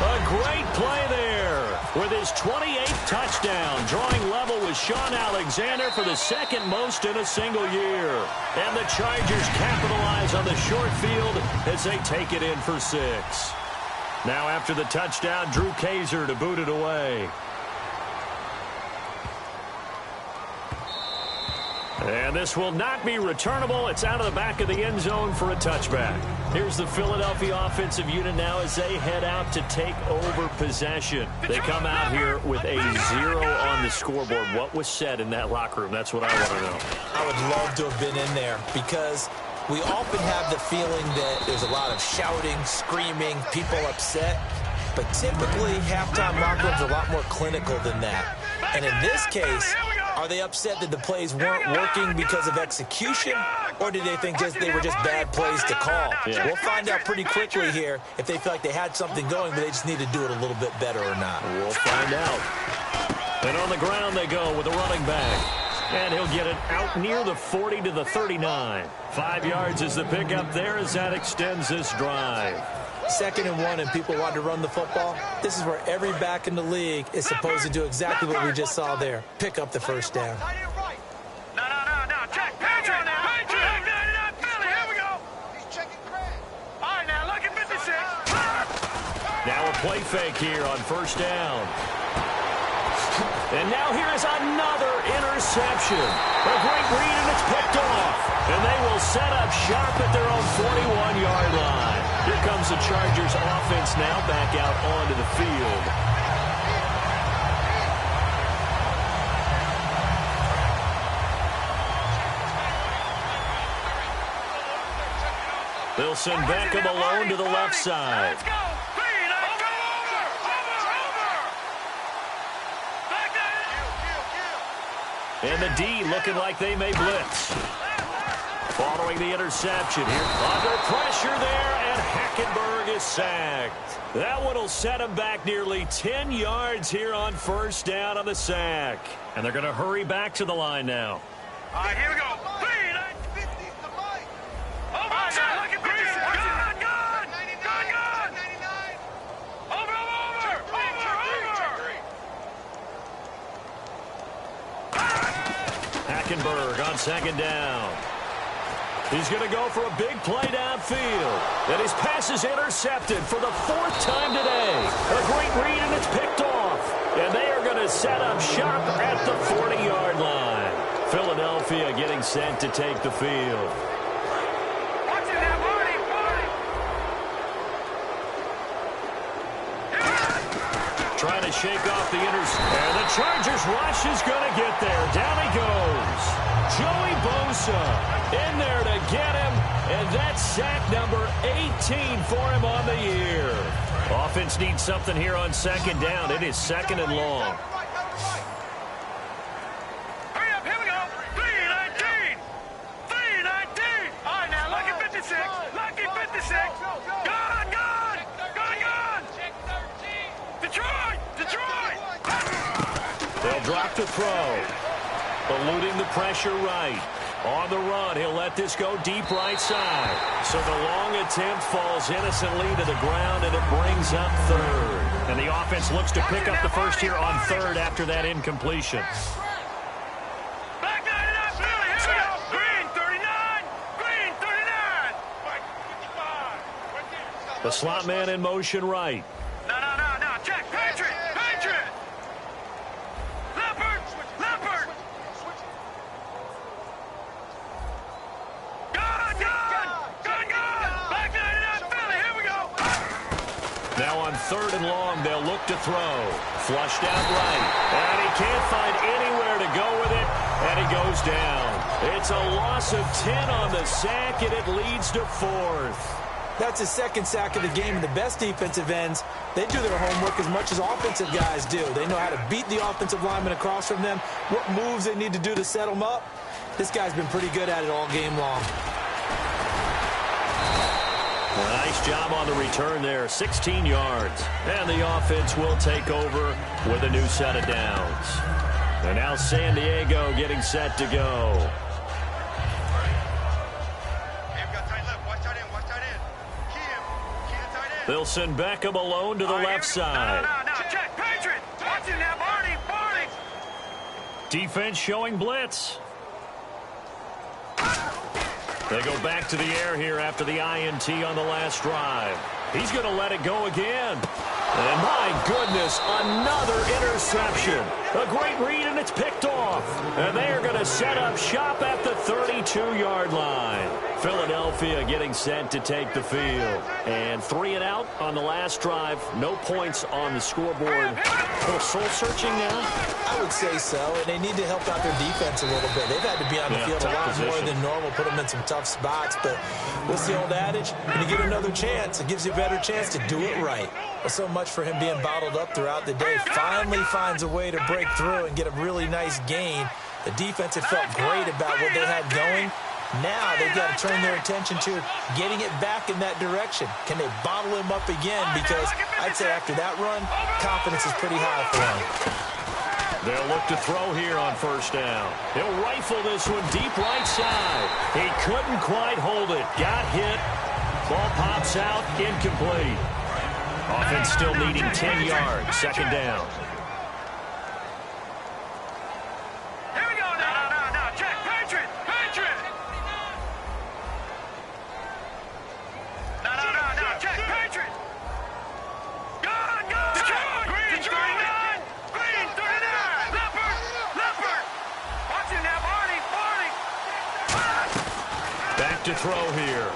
A great play there with his 28th touchdown. Drawing level with Sean Alexander for the second most in a single year. And the Chargers capitalize on the short field as they take it in for 6. Now after the touchdown, Drew Kaiser to boot it away. And this will not be returnable. It's out of the back of the end zone for a touchback. Here's the Philadelphia offensive unit now as they head out to take over possession. They come out here with a 0 on the scoreboard. What was said in that locker room? That's what I want to know. I would love to have been in there because we often have the feeling that there's a lot of shouting, screaming, people upset. But typically, halftime locker rooms are a lot more clinical than that. And in this case, are they upset that the plays weren't working because of execution, or did they think they were just bad plays to call? Yeah. We'll find out pretty quickly here if they feel like they had something going, but they just need to do it a little bit better or not. We'll find out. And on the ground they go with a running back. And he'll get it out near the 40 to the 39. 5 yards is the pickup there as that extends this drive. 2nd and 1 and people want to run the football. This is where every back in the league is supposed to do exactly what we just saw there. Pick up the first down. No. Check. Patriot. Philly. Here we go. He's checking Craig. All right, now, look at 56. Now a play fake here on first down. And now here is another interception. A great read, and it's picked off. And they will set up shop at their own 41-yard line. Here comes the Chargers offense now back out onto the field. They'll send Beckham alone to the left side. Let's go. And the D looking like they may blitz. Following the interception here. Under pressure there, and Hackenberg is sacked. That one will set him back nearly 10 yards here on first down on the sack. And they're going to hurry back to the line now. All right, here we go. Hackenberg on second down. He's going to go for a big play downfield. And his pass is intercepted for the 4th time today. A great read, and it's picked off. And they are going to set up shop at the 40-yard line. Philadelphia getting sent to take the field. Trying to shake off the interception. And the Chargers rush is going to get there. Down he goes. Joey Bosa in there to get him. And that's sack number 18 for him on the year. Offense needs something here on second down. It is 2nd and long. Hurry up, here we go. 3, 9, 2. Gun! Detroit! They'll drop the throw. Eluding the pressure right. On the run, he'll let this go deep right side. So the long attempt falls innocently to the ground, and it brings up third. And the offense looks to pick up the first here on third after that incompletion. Back 99, Philly, here we go. Green 39. The slot man in motion right. No. Check. Patriot. Leopard. Gun. Back 99, Philly, here we go. Now on third and long, they'll look to throw. Flushed out right. And he can't find anywhere to go with it, and he goes down. It's a loss of 10 on the sack, and it leads to fourth. That's his second sack of the game, and the best defensive ends, they do their homework as much as offensive guys do. They know how to beat the offensive lineman across from them, what moves they need to do to set them up. This guy's been pretty good at it all game long. Nice job on the return there, 16 yards. And the offense will take over with a new set of downs. And now San Diego getting set to go. They'll send Beckham alone to the left side. No. Check. Patriot. Watch him now, Barney. Defense showing blitz. They go back to the air here after the INT on the last drive. He's going to let it go again. And my goodness, another interception. A great read, and it's picked off. And they are going to set up shop at the 32-yard line. Philadelphia getting set to take the field. And 3 and out on the last drive. No points on the scoreboard. A little soul-searching now? I would say so, and they need to help out their defense a little bit. They've had to be on the field a lot more than normal, put them in some tough spots. But what's the old adage? When you get another chance, it gives you a better chance to do it right. Well, so much for him being bottled up throughout the day. Finally finds a way to break through and get a really nice gain. The defense had felt great about what they had going. Now they've got to turn their attention to getting it back in that direction. Can they bottle him up again? Because I'd say after that run, confidence is pretty high for him. They'll look to throw here on first down. He'll rifle this one deep right side. He couldn't quite hold it. Got hit. Ball pops out. Incomplete. Offense still needing 10 yards. Second down. Here we go. No. Check. Patriot. No. Check. Patriot. Gun. Green 39. Leopard. Watch him now, Barney. Back to throw here.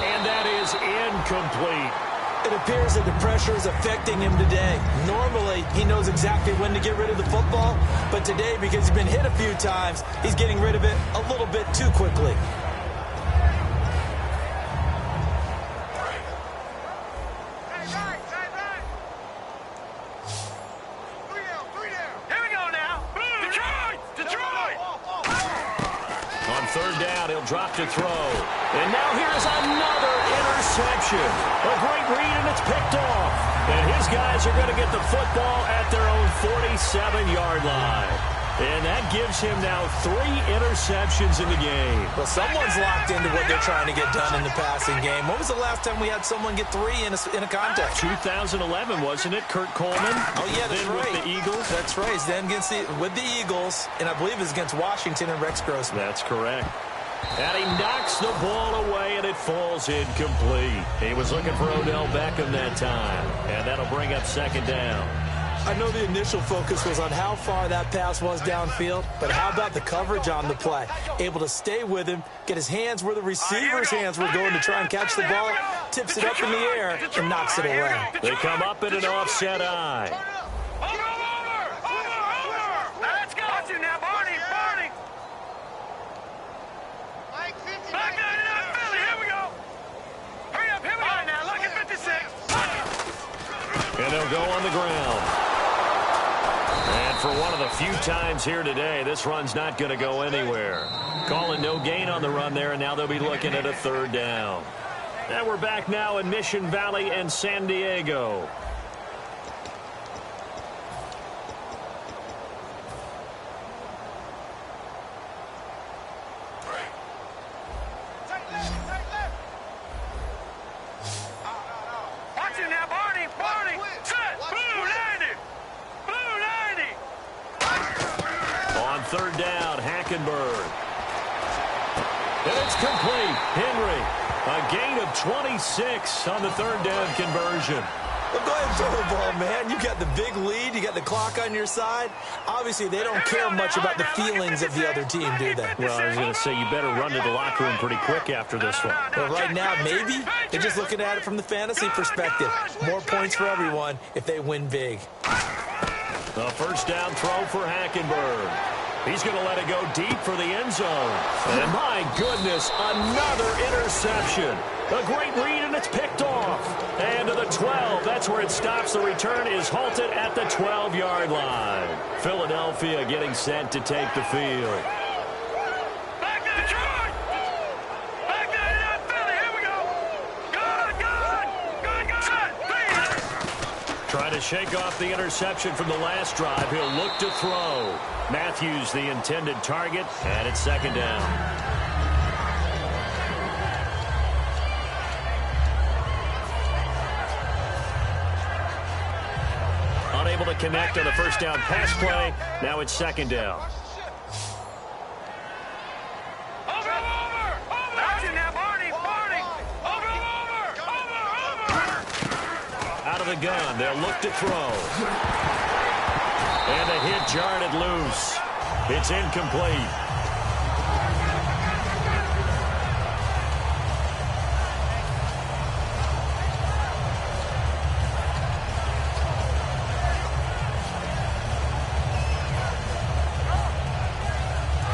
And that is incomplete. It appears that the pressure is affecting him today. Normally, he knows exactly when to get rid of the football, but today, because he's been hit a few times, he's getting rid of it a little bit too quickly. Here we go now. Detroit. On third down, he'll drop to throw. And now here's another interception. A great read, and it's picked off. And his guys are going to get the football at their own 47-yard line. And that gives him now 3 interceptions in the game. Well, someone's locked into what they're trying to get done in the passing game. When was the last time we had someone get 3 in a contest? 2011, wasn't it? Kurt Coleman? Oh, yeah, that's then right. With the Eagles? That's right. He's then with the Eagles, and I believe it's against Washington and Rex Grossman. That's correct. And he knocks the ball away, and it falls incomplete. He was looking for Odell Beckham that time, and that'll bring up second down. I know the initial focus was on how far that pass was downfield, but how about the coverage on the play? Able to stay with him, get his hands where the receiver's hands were going to try and catch the ball, tips it up in the air, and knocks it away. They come up in an offset eye. Over. Let's go. Watch him now, Barney. Back 99, Philly. Here we go. Hurry up. Here we go now. Look at 56. And they'll go on the ground. And for one of the few times here today, this run's not going to go anywhere. Calling no gain on the run there, and now they'll be looking at a third down. And we're back now in Mission Valley and San Diego. Watch it now, Barney. Set. Blue 90. Blue 90. On third down, Hackenberg. And it's complete. Henry, a gain of 26 on the third down conversion. Well, go ahead and throw the ball, man. You got the big lead. You got the clock on your side. Obviously, they don't care much about the feelings of the other team, do they? Well, I was going to say, you better run to the locker room pretty quick after this one. Well, right now, maybe. They're just looking at it from the fantasy perspective. More points for everyone if they win big. The first down throw for Hackenberg. He's going to let it go deep for the end zone. And my goodness, another interception. A great read, and it's picked off. And to the 12, that's where it stops. The return is halted at the 12-yard line. Philadelphia getting set to take the field. Back to Detroit. Back to Philly. Here we go. Good. Set. Trying to shake off the interception from the last drive. He'll look to throw. Matthews, the intended target, and it's second down. Unable to connect on the first down pass play. Now it's second down. Over. Watch it now, Barney. Over. Out of the gun, they'll look to throw. And the hit jarred it loose. It's incomplete.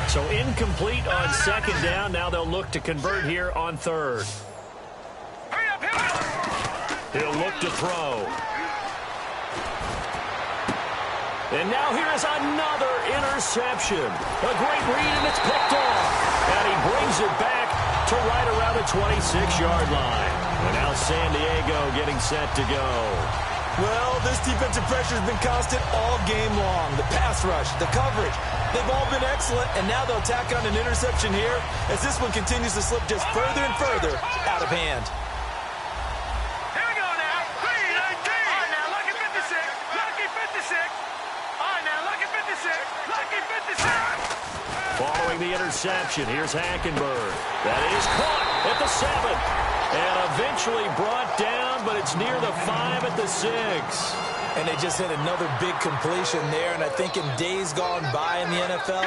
So incomplete on second down. Now they'll look to convert here on third. Hurry up. He'll look to throw. And now here is another interception. A great read, and it's picked off. And he brings it back to right around the 26-yard line. And now San Diego getting set to go. Well, this defensive pressure has been constant all game long. The pass rush, the coverage, they've all been excellent, and now they'll tack on an interception here as this one continues to slip just further and further out of hand. Here we go now. 3-19. All right, now, lucky 56. Lucky 56. All right, now, lucky 56. Lucky 56. Following the interception, here's Hackenberg. That is caught at the 7. And eventually brought down, but it's near the 5 at the 6. And they just hit another big completion there, and I think in days gone by in the NFL,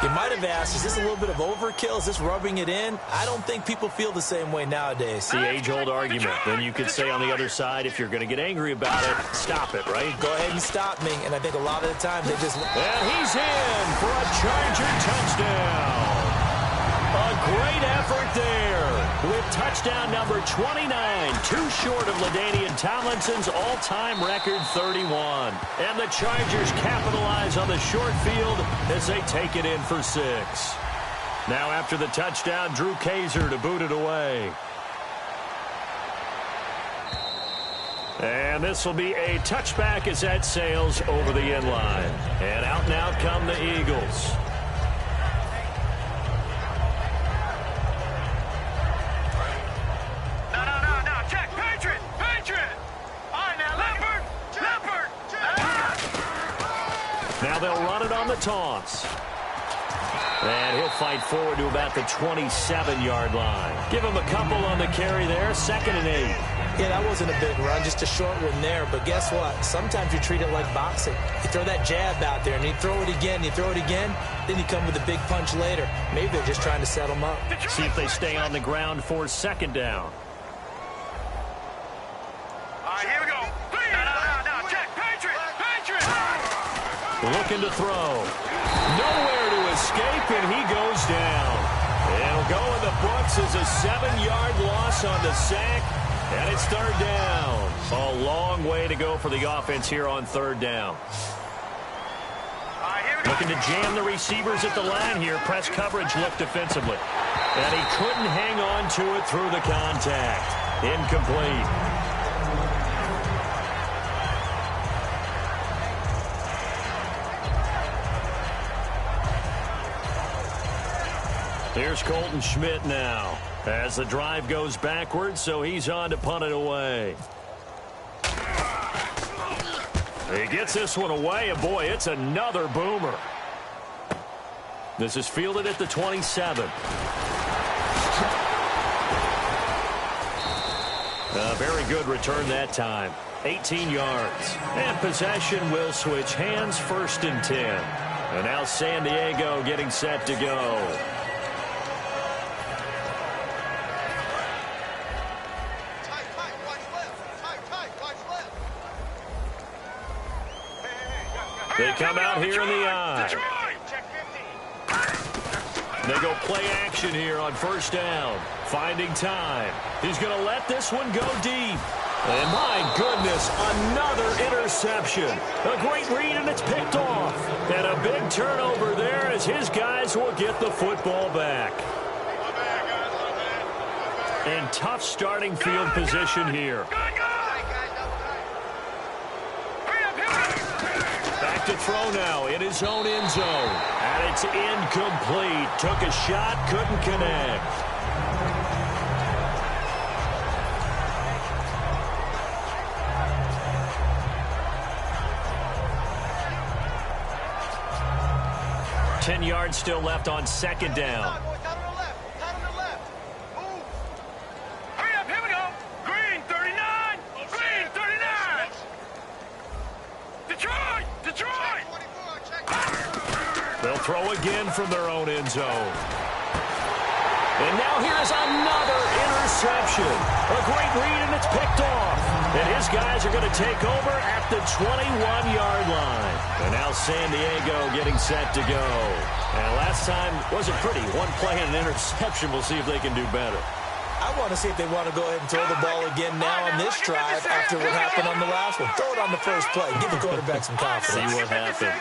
you might have asked, is this a little bit of overkill? Is this rubbing it in? I don't think people feel the same way nowadays. The age-old argument. Then you could say on the other side, if you're going to get angry about it, stop it, right? Go ahead and stop me, and I think a lot of the time they just... And he's in for a Charger touchdown. A great effort there with touchdown number 29, too short of LaDainian Tomlinson's all-time record 31. And the Chargers capitalize on the short field as they take it in for 6. Now after the touchdown, Drew Kaiser to boot it away. And this will be a touchback as that sails over the end line. And out come the Eagles. Now they'll run it on the toss. And he'll fight forward to about the 27-yard line. Give him a couple on the carry there. 2nd and 8. Yeah, that wasn't a big run, just a short one there. But guess what? Sometimes you treat it like boxing. You throw that jab out there, and you throw it again, then you come with a big punch later. Maybe they're just trying to set them up. See if they stay on the ground for 2nd down. All right, here we go. No, check. Patriot. Looking to throw. Nowhere to escape, and he goes down. It'll go in the books as a 7-yard loss on the sack, and it's 3rd down. A long way to go for the offense here on 3rd down. All right, here we go. Looking to jam the receivers at the line here. Press coverage look defensively. And he couldn't hang on to it through the contact. Incomplete. Here's Colton Schmidt now as the drive goes backwards, so he's on to punt it away. He gets this one away, and boy, it's another boomer. This is fielded at the 27. A very good return that time. 18 yards. And possession will switch hands, 1st and 10. And now San Diego getting set to go. They come out here in the eye. They go play action here on 1st down. Finding time. He's going to let this one go deep. And my goodness, another interception. A great read, and it's picked off. And a big turnover there as his guys will get the football back. In tough starting field position here. Back to throw now in his own end zone. And it's incomplete. Took a shot, couldn't connect. Ten yards still left on 2nd down. They'll throw again from their own end zone. And now here's another interception. A great read, and it's picked off. And his guys are going to take over at the 21-yard line. And now San Diego getting set to go. And last time wasn't pretty. One play and an interception. We'll see if they can do better. I want to see if they want to go ahead and throw the ball again now on this drive after what happened on the last one. Throw it on the first play. Give the quarterback some confidence. See what happens.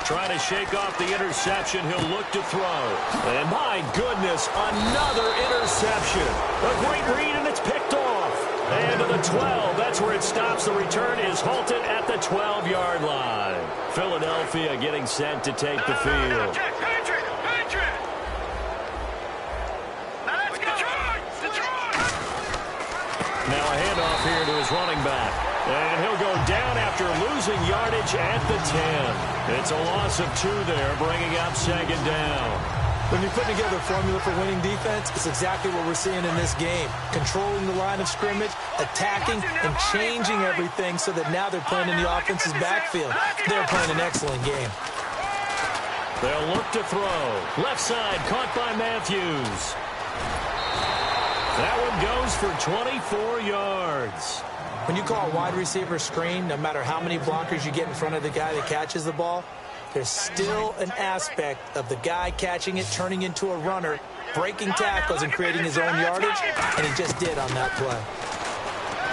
Trying to shake off the interception. He'll look to throw. And my goodness, another interception. A great read, and it's picked off. And to the 12. That's where it stops. The return is halted at the 12-yard line. Philadelphia getting set to take the field. Now a handoff here to his running back. And he'll go down after losing yardage at the 10. It's a loss of 2 there, bringing up 2nd down. When you put together a formula for winning defense, it's exactly what we're seeing in this game. Controlling the line of scrimmage, attacking, and changing everything so that now they're playing in the offense's backfield. They're playing an excellent game. They'll look to throw. Left side, caught by Matthews. That one goes for 24 yards. When you call a wide receiver screen, no matter how many blockers you get in front of the guy that catches the ball, there's still an aspect of the guy catching it, turning into a runner, breaking tackles and creating his own yardage, and he just did on that play.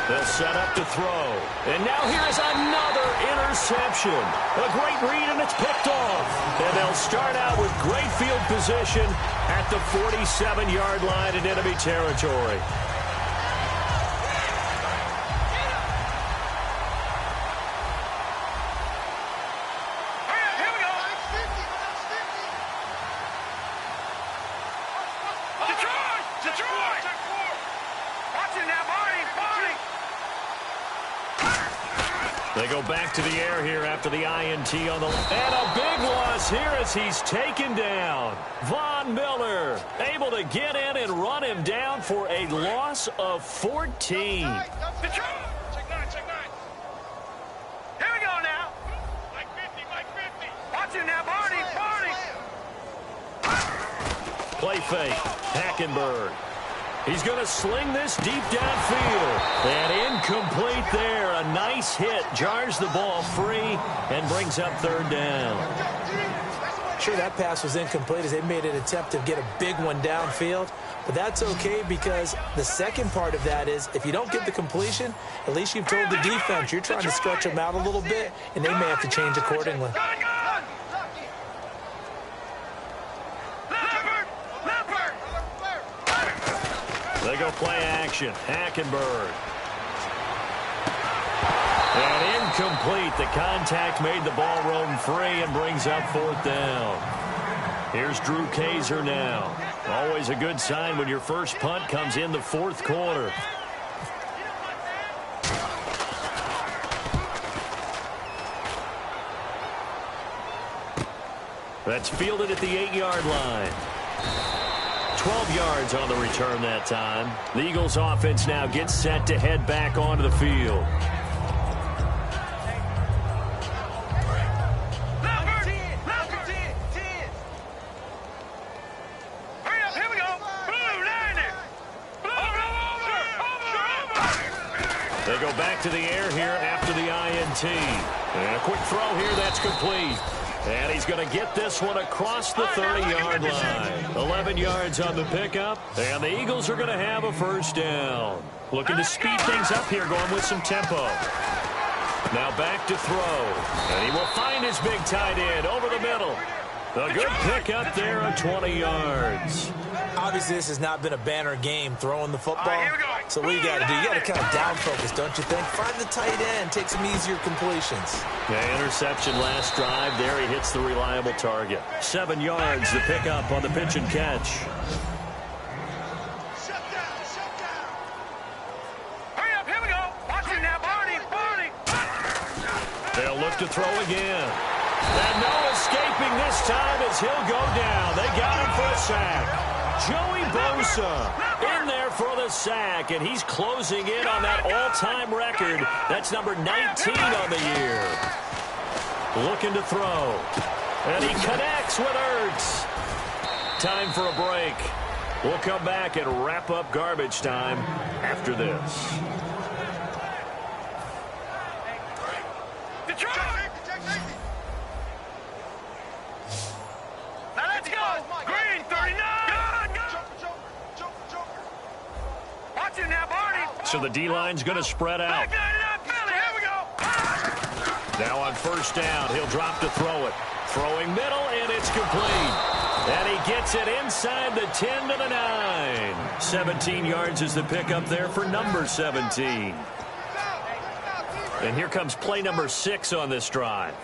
They'll set up to throw. And now here's another interception. A great read, and it's picked off. And they'll start out with great field position at the 47-yard line in enemy territory. They go back to the air here after the INT on the left. And a big loss here as he's taken down. Von Miller able to get in and run him down for a loss of 14. Check nine. Here we go now. Like 50. Watch him now, Barney. Play fake. Hackenberg. He's going to sling this deep downfield. And incomplete there. A nice hit. Jars the ball free and brings up 3rd down. Sure, that pass was incomplete as they made an attempt to get a big one downfield. But that's okay because the second part of that is if you don't get the completion, at least you've told the defense you're trying to stretch them out a little bit, and they may have to change accordingly. They go play action. Hackenberg. And incomplete. The contact made the ball roam free and brings up 4th down. Here's Drew Kaiser now. Always a good sign when your first punt comes in the 4th quarter. That's fielded at the 8-yard line. 12 yards on the return that time. The Eagles offense now gets set to head back onto the field. They go back to the air here after the INT. And a quick throw here that's complete. And he's going to get this one across the 30-yard line. 11 yards on the pickup, and the Eagles are going to have a first down. Looking to speed things up here, going with some tempo. Now back to throw, and he will find his big tight end over the middle. A good pickup there of 20 yards. Obviously, this has not been a banner game throwing the football. So what you got to do, you got to kind of down focus, don't you think? Find the tight end, take some easier completions. Yeah, interception last drive. There he hits the reliable target. 7 yards, the pickup on the pitch and catch. Hurry up, here we go. Watch it now, Barney. They'll look to throw again. And no escaping this time as he'll go down. They got him for a sack. Joey Bosa in there for the sack, and he's closing in on that all-time record. That's number 19 on the year. Looking to throw, and he connects with Ertz. Time for a break. We'll come back and wrap up garbage time after this. Now let's go. Green, 39. Watch it now, Barney. So the D-line's going to spread out. Here we go. Now on first down, he'll drop to throw it. Throwing middle, and it's complete. And he gets it inside the 10 to the 9. 17 yards is the pickup there for number 17. And here comes play number 6 on this drive.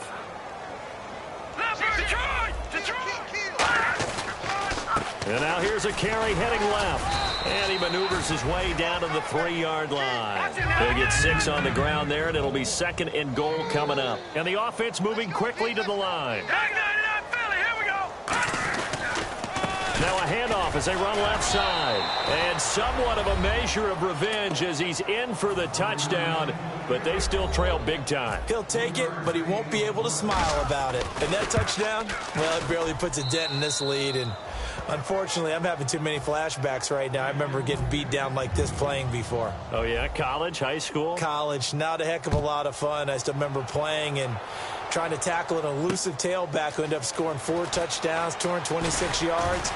And now here's a carry heading left. And he maneuvers his way down to the 3-yard line. He'll get 6 on the ground there, and it'll be 2nd and goal coming up. And the offense moving quickly to the line. Now a handoff as they run left side. And somewhat of a measure of revenge as he's in for the touchdown, but they still trail big time. He'll take it, but he won't be able to smile about it. And that touchdown, well, it barely puts a dent in this lead. And unfortunately, I'm having too many flashbacks right now. I remember getting beat down like this playing before. Oh, yeah? College, high school? College. Not a heck of a lot of fun. I still remember playing and trying to tackle an elusive tailback who ended up scoring 4 touchdowns, 226 yards.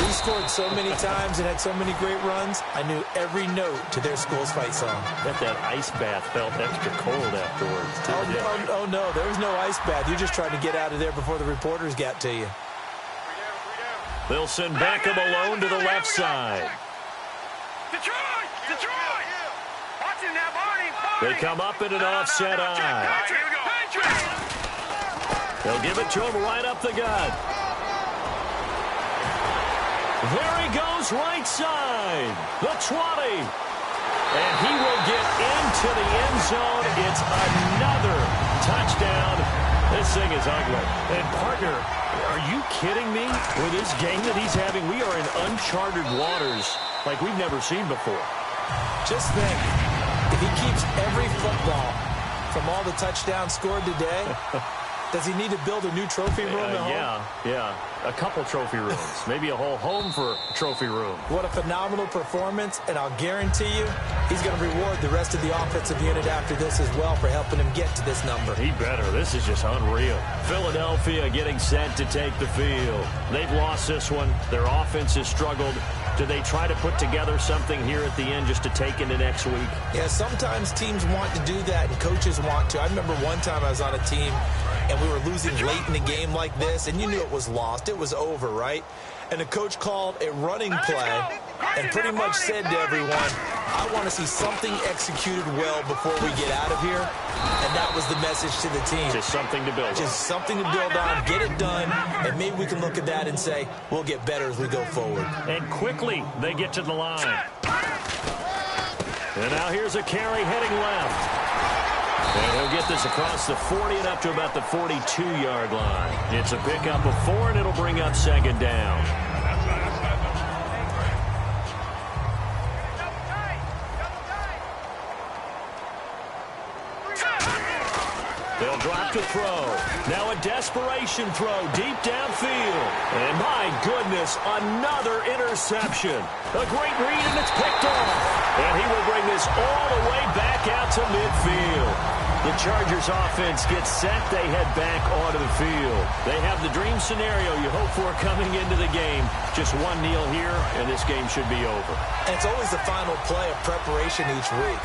We scored so many times and had so many great runs, I knew every note to their school's fight song. Bet that ice bath felt extra cold afterwards, too. Oh, no, there was no ice bath. You're just trying to get out of there before the reporters got to you. They'll send Beckham alone to the left side. Detroit! Watch it now, Barney. They come up in an offset eye. They'll give it to him right up the gut. There he goes, right side. The 20. And he will get into the end zone. It's another touchdown. This thing is ugly. And, partner, are you kidding me? With this game that he's having, we are in uncharted waters like we've never seen before. Just think, if he keeps every football from all the touchdowns scored today, does he need to build a new trophy room at home? Yeah. A couple trophy rooms. Maybe a whole home for trophy room. What a phenomenal performance, and I'll guarantee you he's going to reward the rest of the offensive unit after this as well for helping him get to this number. He better. This is just unreal. Philadelphia getting set to take the field. They've lost this one. Their offense has struggled. Do they try to put together something here at the end just to take into next week? Yeah, sometimes teams want to do that, and coaches want to. I remember one time I was on a team, and we were losing late in the game like this, and you knew it was lost. It was over, right? And the coach called a running play and pretty much said to everyone, I want to see something executed well before we get out of here. And that was the message to the team. Just something to build on. Just something to build on, get it done, and maybe we can look at that and say, we'll get better as we go forward. And quickly, they get to the line. And now here's a carry heading left. And he'll get this across the 40 and up to about the 42-yard line. It's a pickup of 4, and it'll bring up second down. They'll drop to throw. Now a desperation throw deep downfield. And my goodness, another interception. A great read, and it's picked off. And he will bring this all the way back out to midfield. The Chargers offense gets set. They head back onto the field. They have the dream scenario you hope for coming into the game. Just one kneel here, and this game should be over. And it's always the final play of preparation each week.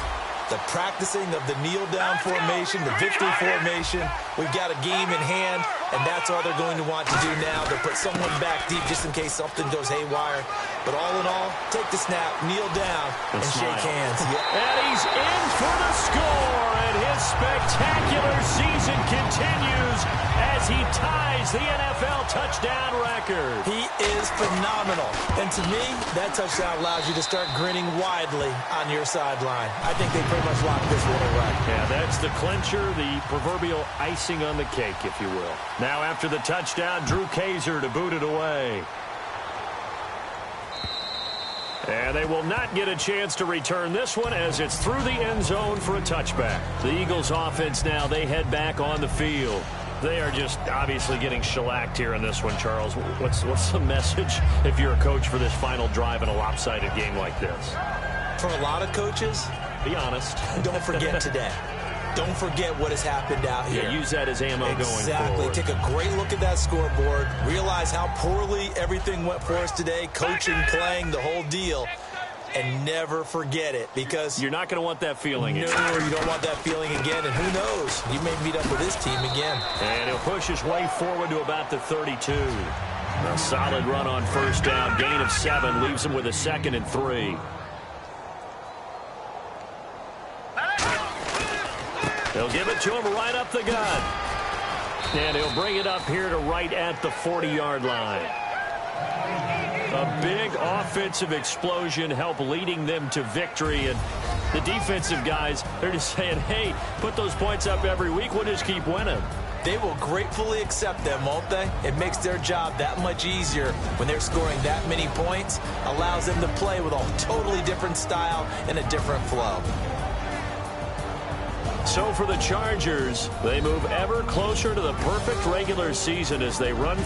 The practicing of the kneel-down formation, the victory formation. We've got a game in hand, and that's all they're going to want to do now. They'll put someone back deep just in case something goes haywire. But all in all, take the snap, kneel down, and shake hands. Yeah. And he's in for the score, and his spectacular season continues as he ties the NFL touchdown record. He is phenomenal. And to me, that touchdown allows you to start grinning widely on your sideline. I think they pretty much locked this one away. Yeah, that's the clincher, the proverbial icing on the cake, if you will. Now after the touchdown, Drew Kaiser to boot it away. And they will not get a chance to return this one as it's through the end zone for a touchback. The Eagles offense now, they head back on the field. They are just obviously getting shellacked here in this one, Charles. What's the message if you're a coach for this final drive in a lopsided game like this? For a lot of coaches, be honest. Don't forget today. Don't forget what has happened out here. Yeah, use that as ammo going forward. Exactly. Take a great look at that scoreboard. Realize how poorly everything went for us today. Coaching, playing, the whole deal. And never forget it, because you're not going to want that feeling again. No, you don't want that feeling again. And who knows? You may meet up with this team again. And he'll push his way forward to about the 32. A solid run on first down. Gain of 7 leaves him with a 2nd and 3. They'll give it to him right up the gut. And he'll bring it up here to right at the 40-yard line. A big offensive explosion helped leading them to victory. And the defensive guys, they're just saying, hey, put those points up every week. We'll just keep winning. They will gratefully accept them, won't they? It makes their job that much easier when they're scoring that many points. Allows them to play with a totally different style and a different flow. So for the Chargers, they move ever closer to the perfect regular season as they run